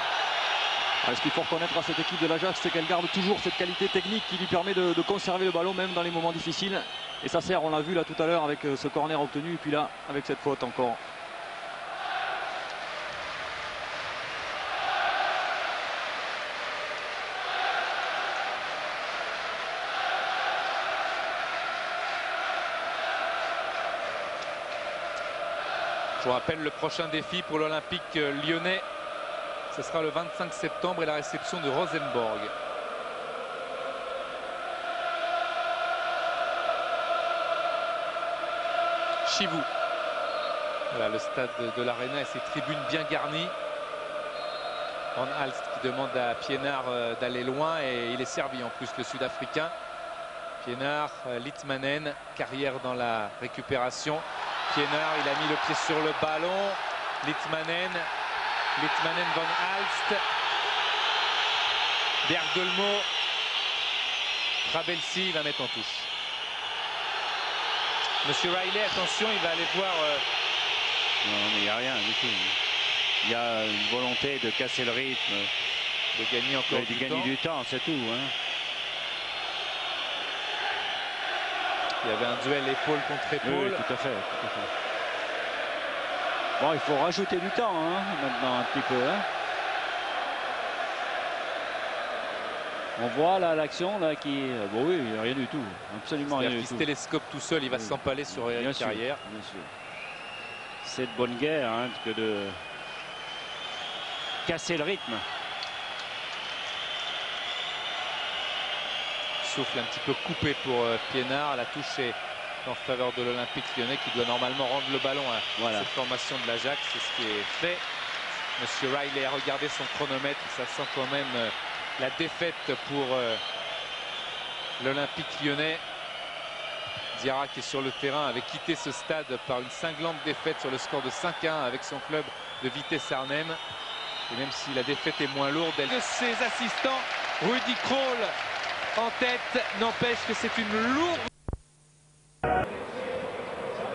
Ce qu'il faut reconnaître à cette équipe de l'Ajax, c'est qu'elle garde toujours cette qualité technique qui lui permet de conserver le ballon même dans les moments difficiles. Et ça sert, on l'a vu là tout à l'heure avec ce corner obtenu et puis là avec cette faute encore. Je vous rappelle le prochain défi pour l'Olympique lyonnais. Ce sera le 25 septembre et la réception de Rosenborg. Chivu. Voilà le stade de l'Arena et ses tribunes bien garnies. Van Alst qui demande à Pienaar d'aller loin et il est servi en plus le Sud-Africain. Pienaar, Litmanen, carrière dans la récupération. Pienaar, il a mis le pied sur le ballon. Litmanen, Van Alst. Bergelmo. Trabelsi, il va mettre en touche. Monsieur Riley, attention, il va aller voir. Non, mais il n'y a rien du tout. Il y a une volonté de casser le rythme. De gagner encore du temps, c'est tout. Il y avait un duel épaule contre épaule. Oui, tout à fait. Bon, il faut rajouter du temps maintenant un petit peu. On voit là l'action là qui. Bon oui, rien du tout. Absolument rien du tout. Il se télescope tout seul, il va s'empaler sur Eric Carrière. Bien sûr. C'est de bonne guerre que de casser le rythme. Souffle un petit peu coupé pour Pienaar. La touche est en faveur de l'Olympique lyonnais qui doit normalement rendre le ballon à cette formation de l'Ajax. C'est ce qui est fait. Monsieur Riley a regardé son chronomètre. Ça sent quand même la défaite pour l'Olympique lyonnais. Diarra qui est sur le terrain avait quitté ce stade par une cinglante défaite sur le score de 5-1 avec son club de Vitesse Arnhem. Et même si la défaite est moins lourde, elle... de ses assistants, Rudy Krol en tête, n'empêche que c'est une lourde...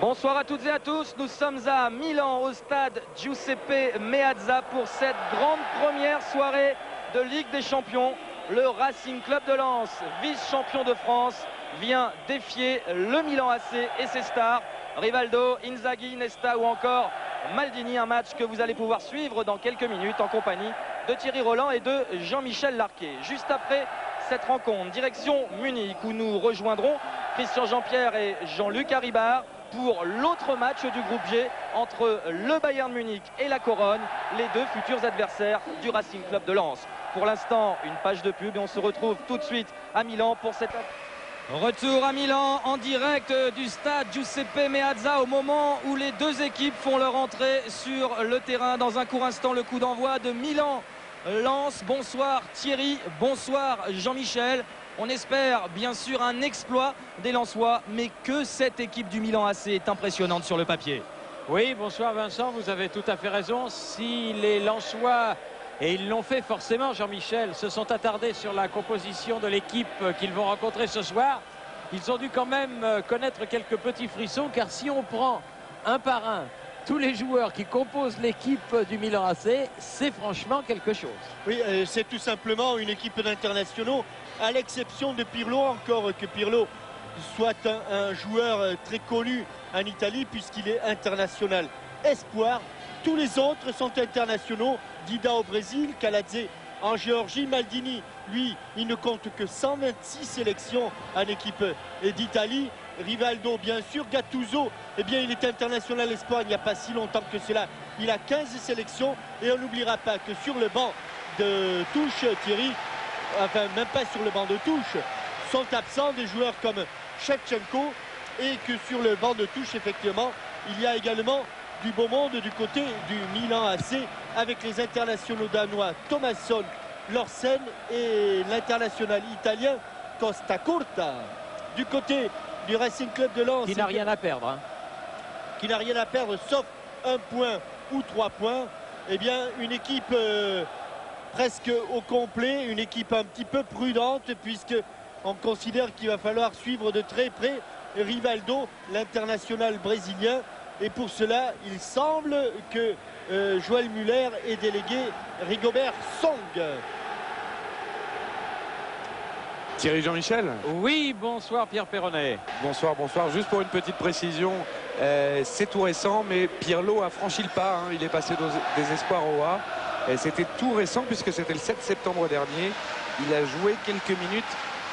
Bonsoir à toutes et à tous, nous sommes à Milan au stade Giuseppe Meazza pour cette grande première soirée de Ligue des Champions. Le Racing Club de Lens, vice-champion de France, vient défier le Milan AC et ses stars, Rivaldo, Inzaghi, Nesta ou encore Maldini. Un match que vous allez pouvoir suivre dans quelques minutes en compagnie de Thierry Roland et de Jean-Michel Larquet. Juste après cette rencontre, direction Munich où nous rejoindrons Christian Jean-Pierre et Jean-Luc Haribard pour l'autre match du groupe G entre le Bayern Munich et la Corogne, les deux futurs adversaires du Racing Club de Lens. Pour l'instant, une page de pub et on se retrouve tout de suite à Milan pour cette... Retour à Milan en direct du stade Giuseppe Meazza au moment où les deux équipes font leur entrée sur le terrain. Dans un court instant, le coup d'envoi de Milan-Lens. Bonsoir Thierry, bonsoir Jean-Michel. On espère bien sûr un exploit des Lensois, mais que cette équipe du Milan AC est impressionnante sur le papier. Oui, bonsoir Vincent, vous avez tout à fait raison. Si les Lensois, et ils l'ont fait forcément Jean-Michel, se sont attardés sur la composition de l'équipe qu'ils vont rencontrer ce soir, ils ont dû quand même connaître quelques petits frissons, car si on prend un par un tous les joueurs qui composent l'équipe du Milan AC, c'est franchement quelque chose. Oui, c'est tout simplement une équipe d'internationaux, à l'exception de Pirlo, encore que Pirlo soit un joueur très connu en Italie puisqu'il est international espoir. Tous les autres sont internationaux. Dida au Brésil, Kaladze en Géorgie, Maldini, lui, il ne compte que 126 sélections en équipe d'Italie. Rivaldo, bien sûr. Gattuso, eh bien, il est international espoir il n'y a pas si longtemps que cela. Il a 15 sélections et on n'oubliera pas que sur le banc de touche, Thierry, enfin même pas sur le banc de touche, sont absents des joueurs comme Shevchenko et que sur le banc de touche, effectivement, il y a également du beau monde du côté du Milan AC avec les internationaux danois Thomasson, Lorsen et l'international italien Costa Curta. Du côté du Racing Club de Lens, qui n'a rien à perdre, hein. Qui n'a rien à perdre sauf 1 point ou 3 points. Eh bien, une équipe presque au complet, une équipe un petit peu prudente puisque on considère qu'il va falloir suivre de très près Rivaldo, l'international brésilien. Et pour cela, il semble que Joël Muller ait délégué Rigobert Song. Thierry Jean-Michel. Oui, bonsoir Pierre Perronnet. Bonsoir, bonsoir. Juste pour une petite précision, c'est tout récent, mais Pirlo a franchi le pas. Hein. Il est passé des espoirs au A. C'était tout récent puisque c'était le 7 septembre dernier. Il a joué quelques minutes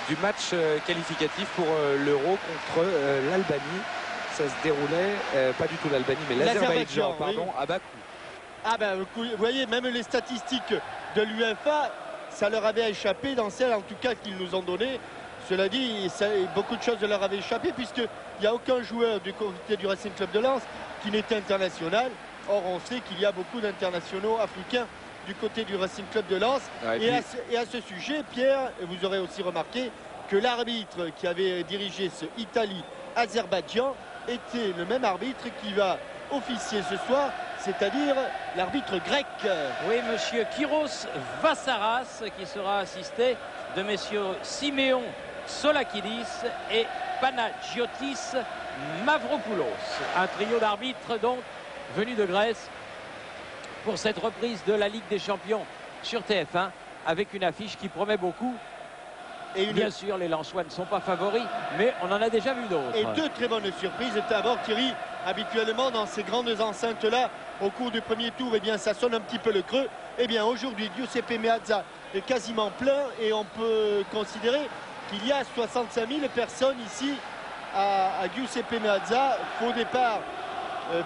du match qualificatif pour l'Euro contre l'Albanie. Ça se déroulait, pas du tout l'Albanie, mais l'Azerbaïdjan, pardon, oui. À Bakou. Ah ben, vous voyez, même les statistiques de l'UEFA, ça leur avait échappé dans celles en tout cas qu'ils nous ont données. Cela dit, beaucoup de choses leur avaient échappé puisqu'il n'y a aucun joueur du côté du Racing Club de Lens qui n'est international. Or, on sait qu'il y a beaucoup d'internationaux africains du côté du Racing Club de Lens. Ah, et à ce sujet, Pierre, vous aurez aussi remarqué que l'arbitre qui avait dirigé ce Italie-Azerbaïdjan était le même arbitre qui va officier ce soir, c'est-à-dire l'arbitre grec. Oui, monsieur Kyros Vassaras, qui sera assisté de messieurs Siméon Solakidis et Panagiotis Mavropoulos. Un trio d'arbitres donc venu de Grèce pour cette reprise de la Ligue des Champions sur TF1 avec une affiche qui promet beaucoup. Et bien sûr, les Lensois ne sont pas favoris, mais on en a déjà vu d'autres. Et deux très bonnes surprises. D'abord, Thierry, habituellement dans ces grandes enceintes-là, au cours du premier tour, eh bien, ça sonne un petit peu le creux. Eh bien, aujourd'hui, Giuseppe Meazza est quasiment plein et on peut considérer qu'il y a 65 000 personnes ici à Giuseppe Meazza. Faux départ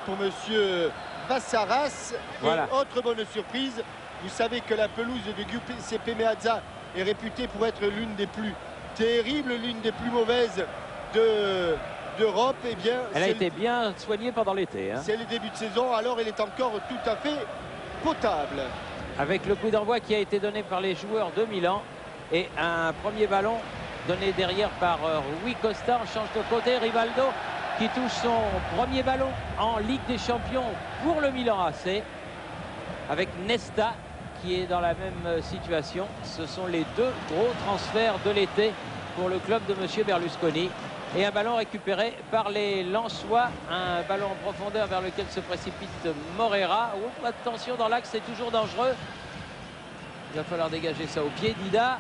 pour monsieur Vassaras. Voilà. Et autre bonne surprise, vous savez que la pelouse de Giuseppe Meazza est réputée pour être l'une des plus terribles, l'une des plus mauvaises d'Europe. Eh bien, elle a été bien soignée pendant l'été. Hein. C'est le début de saison, alors elle est encore tout à fait potable. Avec le coup d'envoi qui a été donné par les joueurs de Milan et un premier ballon donné derrière par Rui Costa. On change de côté. Rivaldo qui touche son premier ballon en Ligue des Champions pour le Milan AC. Avec Nesta qui est dans la même situation. Ce sont les deux gros transferts de l'été pour le club de M. Berlusconi. Et un ballon récupéré par les Lensois. Un ballon en profondeur vers lequel se précipite Morera. Oh, attention, dans l'axe, c'est toujours dangereux. Il va falloir dégager ça au pied d'Ida.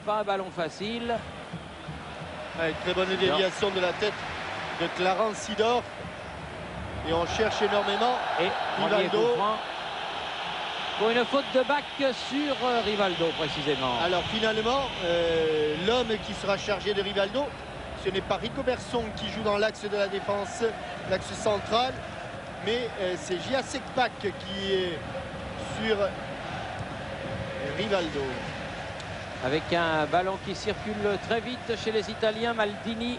Pas un ballon facile. Une très bonne déviation de la tête de Clarence Seedorf. Et on cherche énormément. Et Rivaldo pour une faute de bac sur Rivaldo précisément. Alors finalement, l'homme qui sera chargé de Rivaldo, ce n'est pas Rico Berson qui joue dans l'axe de la défense, l'axe central, mais c'est Jacek Pak qui est sur Rivaldo. Avec un ballon qui circule très vite chez les Italiens, Maldini,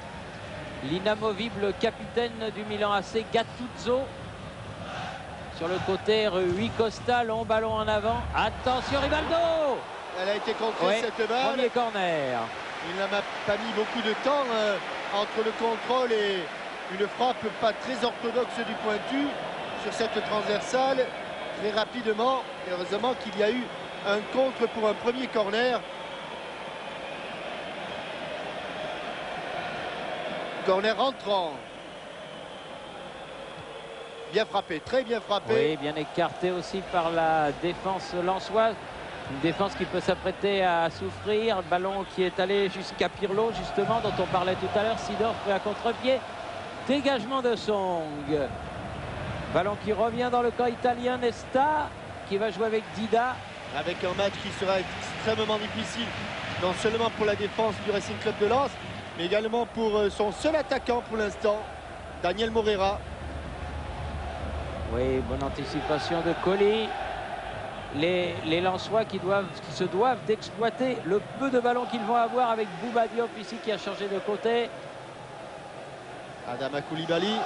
l'inamovible capitaine du Milan AC, Gattuso. Sur le côté, Rui Costa, long ballon en avant. Attention, Rivaldo! Elle a été contrée, cette balle. Premier corner. Il n'a pas mis beaucoup de temps entre le contrôle et une frappe pas très orthodoxe du pointu sur cette transversale. Très rapidement, heureusement qu'il y a eu un contre pour un premier corner. Corner entrant. Bien frappé, très bien frappé. Oui, bien écarté aussi par la défense lensoise. Une défense qui peut s'apprêter à souffrir. Le ballon qui est allé jusqu'à Pirlo, justement, dont on parlait tout à l'heure. Seedorf pris à contre-pied. Dégagement de Song. Ballon qui revient dans le camp italien. Nesta qui va jouer avec Dida. Avec un match qui sera extrêmement difficile, non seulement pour la défense du Racing Club de Lens, mais également pour son seul attaquant pour l'instant, Daniel Morera. Oui, bonne anticipation de Colli. Les Lensois qui se doivent d'exploiter le peu de ballons qu'ils vont avoir avec Bouba Diop ici qui a changé de côté. Adama Koulibaly.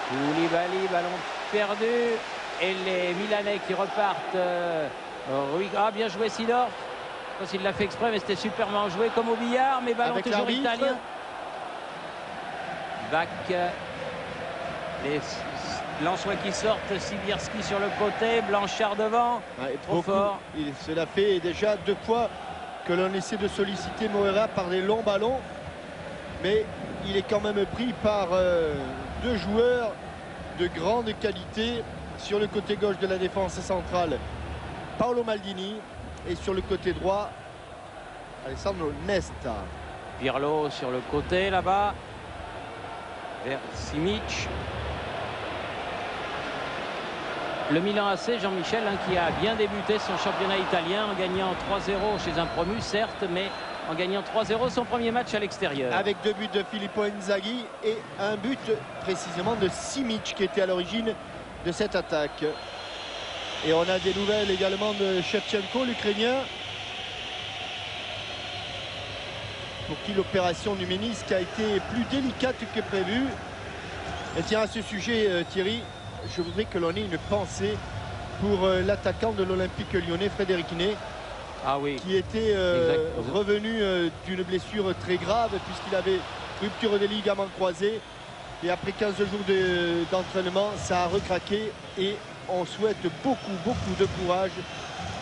Koulibaly, ballon perdu. Et les Milanais qui repartent. Bien joué Seedorf. Je ne sais pas s'il l'a fait exprès, mais c'était superment joué comme au billard. Mais ballon avec toujours italien. Bac. Les Lensois qui sortent, Sibierski sur le côté, Blanchard devant, trop fort. Cela fait déjà 2 fois que l'on essaie de solliciter Morera par des longs ballons, mais il est quand même pris par 2 joueurs de grande qualité sur le côté gauche de la défense centrale. Paolo Maldini et sur le côté droit, Alessandro Nesta. Pirlo sur le côté là-bas, vers Simic. Le Milan AC, Jean-Michel, qui a bien débuté son championnat italien en gagnant 3-0 chez un promu, certes, mais en gagnant 3-0 son premier match à l'extérieur. Avec 2 buts de Filippo Inzaghi et un but précisément de Simic qui était à l'origine de cette attaque. Et on a des nouvelles également de Shevchenko, l'Ukrainien, pour qui l'opération du ménisque a été plus délicate que prévu. Et tiens, à ce sujet, Thierry, je voudrais que l'on ait une pensée pour l'attaquant de l'Olympique lyonnais, Frédéric Ney, qui était revenu d'une blessure très grave puisqu'il avait rupture des ligaments croisés. Et après 15 jours d'entraînement, ça a recraqué et on souhaite beaucoup de courage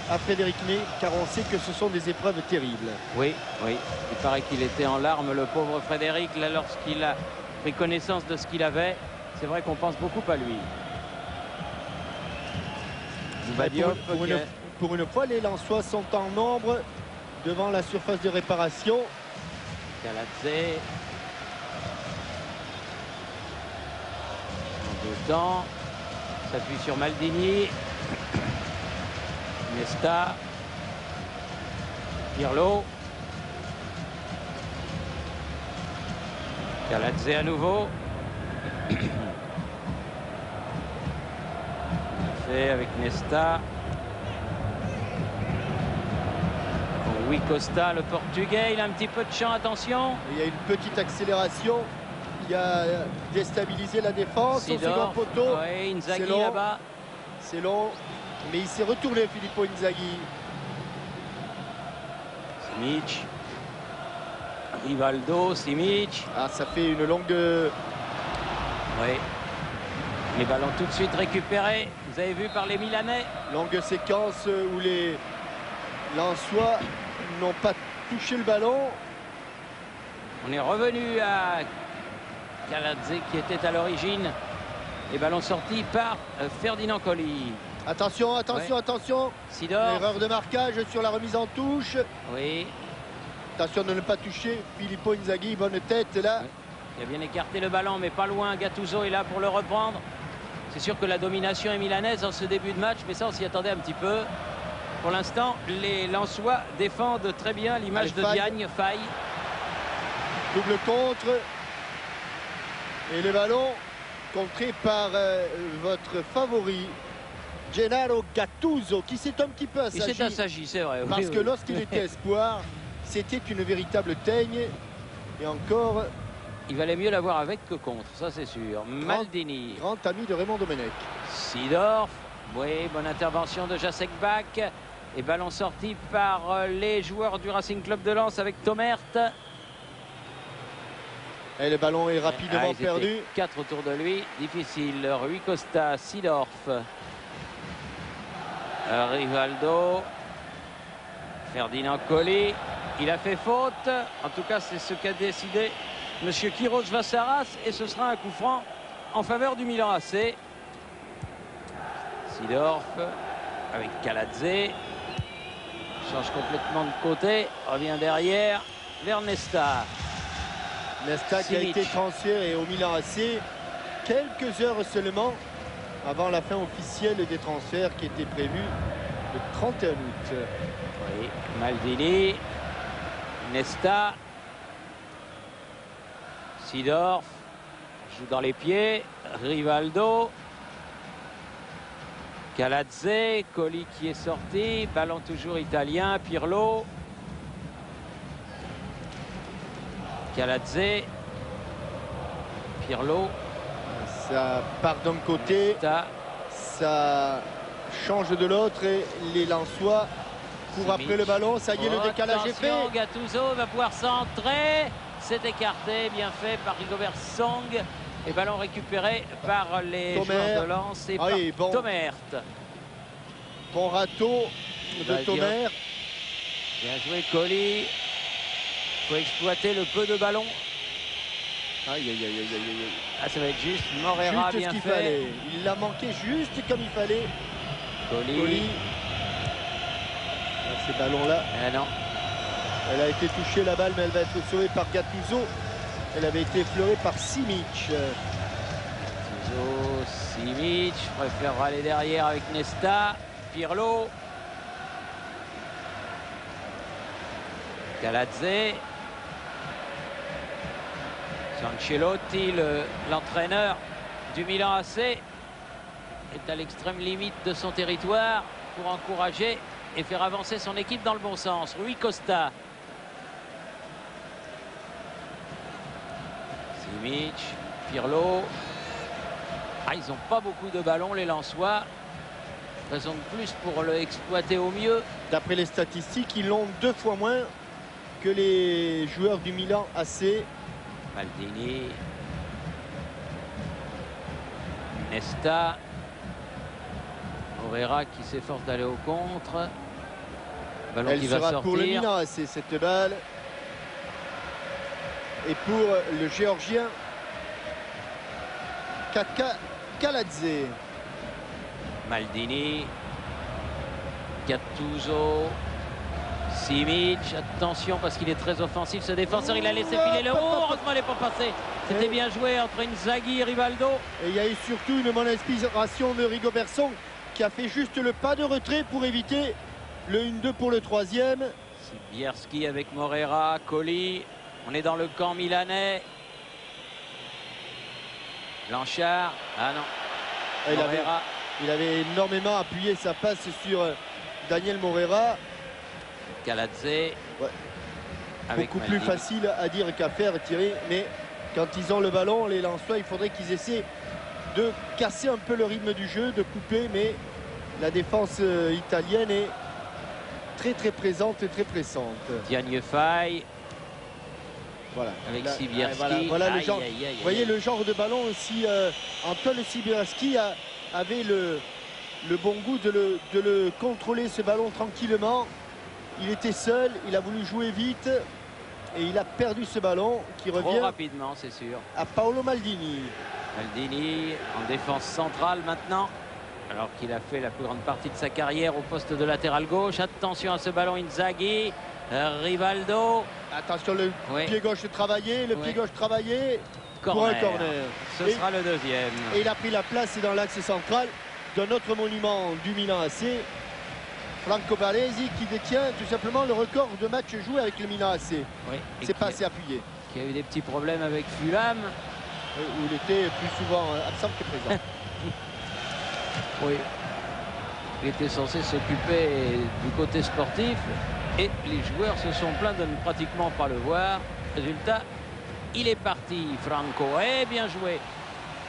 à Frédéric Ney, car on sait que ce sont des épreuves terribles. Oui, il paraît qu'il était en larmes, le pauvre Frédéric, là, lorsqu'il a pris connaissance de ce qu'il avait. C'est vrai qu'on pense beaucoup à lui. Pour une fois, les Lensois sont en nombre devant la surface de réparation. Galatze. Dedans. S'appuie sur Maldini. Nesta. Pirlo. Galatze à nouveau. Fait avec Nesta. Rui Costa, le portugais, il a un petit peu de champ, attention. Il y a une petite accélération qui a déstabilisé la défense au second poteau. Oui, Inzaghi là-bas. C'est long, mais il s'est retourné, Filippo Inzaghi. Simic. Rivaldo, Simic. Ah, ça fait une longue... Oui. Les ballons tout de suite récupérés. Vous avez vu par les Milanais. Longue séquence où les Lensois n'ont pas touché le ballon. On est revenu à Kaladze qui était à l'origine. Les ballons sortis par Ferdinand Colli. Attention, attention, ouais. Attention. Sidor. Erreur de marquage sur la remise en touche. Oui. Attention de ne pas toucher. Filippo Inzaghi, bonne tête là. Oui. Il a bien écarté le ballon, mais pas loin. Gattuso est là pour le reprendre. C'est sûr que la domination est milanaise dans ce début de match, mais ça, on s'y attendait un petit peu. Pour l'instant, les Lensois défendent très bien l'image de Diagne. Faille. Double contre. Et le ballon contré par votre favori, Gennaro Gattuso, qui s'est un petit peu assagi. Il s'est assagi, c'est vrai. Parce oui, que oui. lorsqu'il était espoir, c'était une véritable teigne. Et encore... Il valait mieux l'avoir avec que contre, ça c'est sûr. Maldini. Grand ami de Raymond Domenech. Sidorf. Oui, bonne intervention de Jacek Bak. Et ballon sorti par les joueurs du Racing Club de Lens avec Tomert. Et le ballon est rapidement perdu. 4 autour de lui. Difficile. Rui Costa, Sidorf. Rivaldo. Ferdinand Colli. Il a fait faute. En tout cas, c'est ce qu'a décidé Monsieur Quiroz Vassaras. Et ce sera un coup franc en faveur du Milan AC. Sidorf avec Kaladze. Change complètement de côté. Revient derrière vers Nesta. Nesta qui a été transféré au Milan AC quelques heures seulement avant la fin officielle des transferts qui était prévue le 31 août. Oui, Maldini, Nesta, Sidorf joue dans les pieds, Rivaldo, Kaladze, Colli qui est sorti, ballon toujours italien, Pirlo, Kaladze, Pirlo. Ça part d'un côté, ça change de l'autre et les Lensois courent après le ballon. Ça y est, le décalage est fait. Gattuso va pouvoir centrer. C'est écarté, bien fait par Rigobert Song. Et ballon récupéré par les joueurs de Lens et par Tomert. Bon râteau de Tomert. Bien joué Colli. Il faut exploiter le peu de ballon. Aïe, aïe, aïe, aïe, aïe. Ah, ça va être juste. Morera juste bien ce qu'il fait. Fallait. Il l'a manqué juste comme il fallait. Colli. Ces ballons-là. Non. Elle a été touchée la balle, mais elle va être sauvée par Gattuso. Elle avait été effleurée par Simic. Gattuso, Simic préfère aller derrière avec Nesta. Pirlo. Kaladze. Ancelotti, l'entraîneur du Milan AC, est à l'extrême limite de son territoire pour encourager et faire avancer son équipe dans le bon sens. Rui Costa. Simic, Pirlo. Ah, ils n'ont pas beaucoup de ballons, les Lensois. Raison de plus pour le exploiter au mieux. D'après les statistiques, ils l'ont 2 fois moins que les joueurs du Milan AC. Maldini, Nesta, Morera qui s'efforce d'aller au contre. Ballon Elle qui sera va sortir. pour le Milan AC cette balle. Et pour le Géorgien Kaladze. Maldini, Gattuso, Simic, attention parce qu'il est très offensif ce défenseur, il a laissé filer le haut, heureusement il n'est pas passé. C'était bien joué entre Inzaghi et Rivaldo. Et il y a eu surtout une bonne inspiration de Rigobert Song qui a fait juste le pas de retrait pour éviter le 1-2 pour le 3e. Bierski avec Morera, Colli, on est dans le camp milanais. Blanchard, ah non. Il avait énormément appuyé sa passe sur Daniel Morera. Kaladze. Ouais. Avec beaucoup Maldini. plus facile à dire qu'à faire, tirer. Mais quand ils ont le ballon, les Lensois, il faudrait qu'ils essaient de casser un peu le rythme du jeu, de couper. Mais la défense italienne est très très présente et très pressante. Diagne Faye. Voilà. Avec Là, Sibierski. voilà le Aïe, genre. aïe, aïe, Vous voyez aïe. le genre de ballon aussi. Antoine Sibierski avait le bon goût de le contrôler, ce ballon, tranquillement. Il était seul, il a voulu jouer vite et il a perdu ce ballon qui Trop revient rapidement, c'est sûr. à Paolo Maldini. Maldini en défense centrale maintenant, alors qu'il a fait la plus grande partie de sa carrière au poste de latéral gauche. Attention à ce ballon, Inzaghi, Rivaldo. Attention, le pied gauche travaillé, le pied gauche travaillé pour un corner. Ce sera le deuxième. Et il a pris la place dans l'axe central d'un autre monument du Milan AC, Franco Baresi, qui détient tout simplement le record de matchs joués avec le Milan AC. Oui, c'est pas assez appuyé. Qui a eu des petits problèmes avec Fulham. Où il était plus souvent absent que présent. Oui. Il était censé s'occuper du côté sportif et les joueurs se sont plaints de ne pratiquement pas le voir. Résultat, il est parti, Franco. Et bien joué.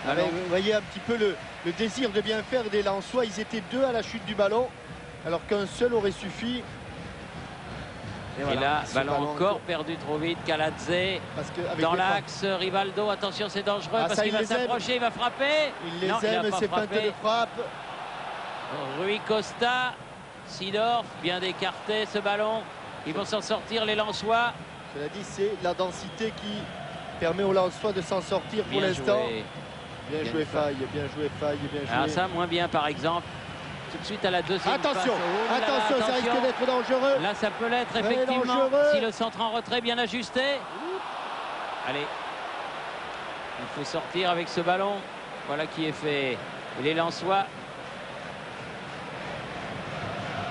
Alors, vous voyez un petit peu le désir de bien faire des Lensois. Ils étaient deux à la chute du ballon, alors qu'un seul aurait suffi. Et voilà, là, ce ballon ballon encore perdu trop vite. Kaladze dans l'axe. Rivaldo, attention, c'est dangereux parce qu'il va s'approcher, il va frapper. Il les aime, ses feintes de frappe. Rui Costa, Seedorf, bien écarté ce ballon. Ils vont s'en sortir, les Lensois. Cela dit, c'est la densité qui permet aux Lensois de s'en sortir pour l'instant. Bien joué, Faye, bien joué, Faye, bien joué. Alors ça, moins bien, par exemple. Tout de suite à la deuxième attention, passe. attention, ça risque d'être dangereux. Là, ça peut l'être, effectivement, dangereux. si le centre en retrait bien ajusté. Allez, il faut sortir avec ce ballon. Voilà qui est fait. Et les Lensois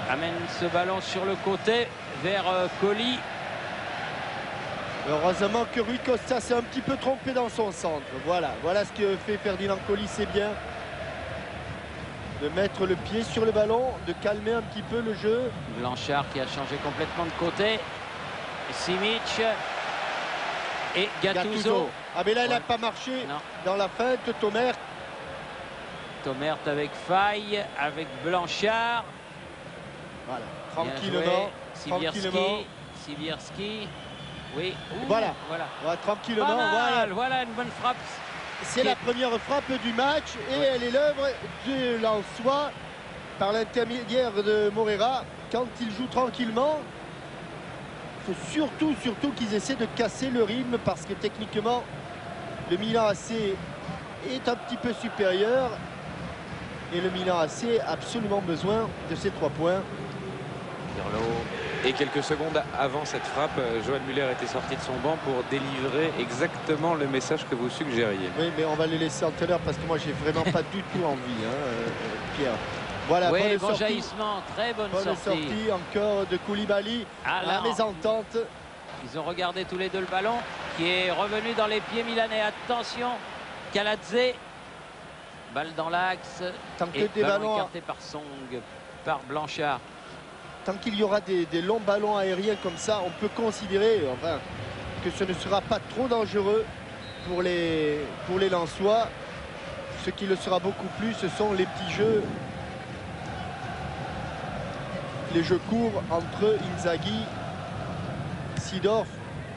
amènent ce ballon sur le côté vers Colli. Heureusement que Rui Costa s'est un petit peu trompé dans son centre. Voilà ce que fait Ferdinand Colli, c'est bien. De mettre le pied sur le ballon, de calmer un petit peu le jeu. Blanchard qui a changé complètement de côté. Simic et Gattuso. Ah mais là, il n'a pas marché dans la feinte. Tomert. Tomert avec Faye, avec Blanchard. Voilà, tranquillement. Sibierski. Oui. Ouh, voilà, tranquillement. Voilà une bonne frappe. C'est la première frappe du match et elle est l'œuvre de Lensois par l'intermédiaire de Morera. Quand il joue tranquillement, il faut surtout qu'ils essaient de casser le rythme parce que techniquement, le Milan AC est un petit peu supérieur et le Milan AC a absolument besoin de ces 3 points. Et quelques secondes avant cette frappe, Joël Muller était sorti de son banc pour délivrer exactement le message que vous suggériez. Oui, mais on va les laisser tout à l'heure parce que moi, j'ai vraiment pas du tout envie, Pierre. Voilà, oui, bon jaillissement, très bonne sortie encore de Koulibaly. La mésentente. Ils ont regardé tous les deux le ballon qui est revenu dans les pieds milanais. Attention, Kaladze. Balle dans l'axe. Tant que des ballons écarté par Song, par Blanchard. Tant qu'il y aura des longs ballons aériens comme ça, on peut considérer que ce ne sera pas trop dangereux pour les Lensois. Ce qui le sera beaucoup plus, ce sont les petits jeux, les jeux courts entre Inzaghi, Seedorf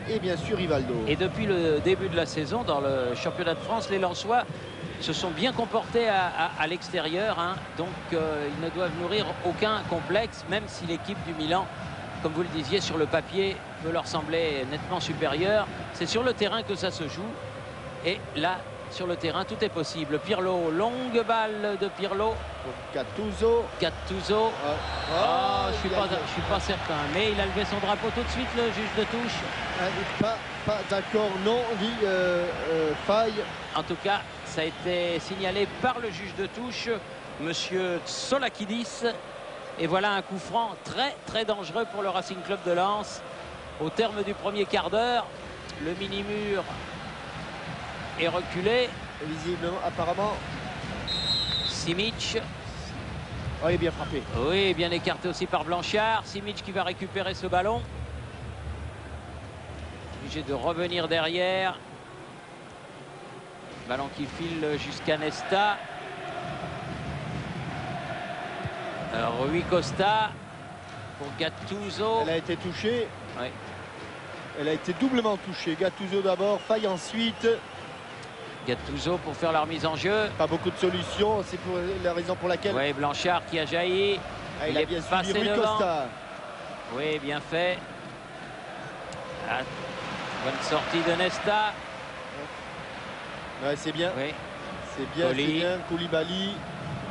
et bien sûr Rivaldo. Et depuis le début de la saison, dans le championnat de France, les Lensois se sont bien comportés à l'extérieur, donc ils ne doivent nourrir aucun complexe, même si l'équipe du Milan, comme vous le disiez, sur le papier peut leur sembler nettement supérieure. C'est sur le terrain que ça se joue et là, sur le terrain, tout est possible. Pirlo, longue balle de Pirlo. Gattuso. Je suis pas certain, mais il a levé son drapeau tout de suite, le juge de touche. Pas d'accord, non, dit Faye. En tout cas, ça a été signalé par le juge de touche, monsieur Tsolakidis. Et voilà un coup franc très dangereux pour le Racing Club de Lens. Au terme du premier quart d'heure, le mini-mur est reculé. Visiblement, apparemment. Simic. Oh, il est bien frappé. Oui, bien écarté aussi par Blanchard. Simic qui va récupérer ce ballon. Obligé de revenir derrière. Ballon qui file jusqu'à Nesta. Rui Costa pour Gattuso. Elle a été touchée. Oui. Elle a été doublement touchée. Gattuso d'abord, Faye ensuite. Gattuso pour faire la remise en jeu. Pas beaucoup de solutions, c'est pour la raison pour laquelle... Oui, Blanchard qui a jailli. Ah, il a bien passé suivi Rui devant. Costa. Oui, bien fait. Ah, bonne sortie de Nesta. Ouais, c'est bien. Oui. C'est bien, Koli. c'est bien. Koulibaly.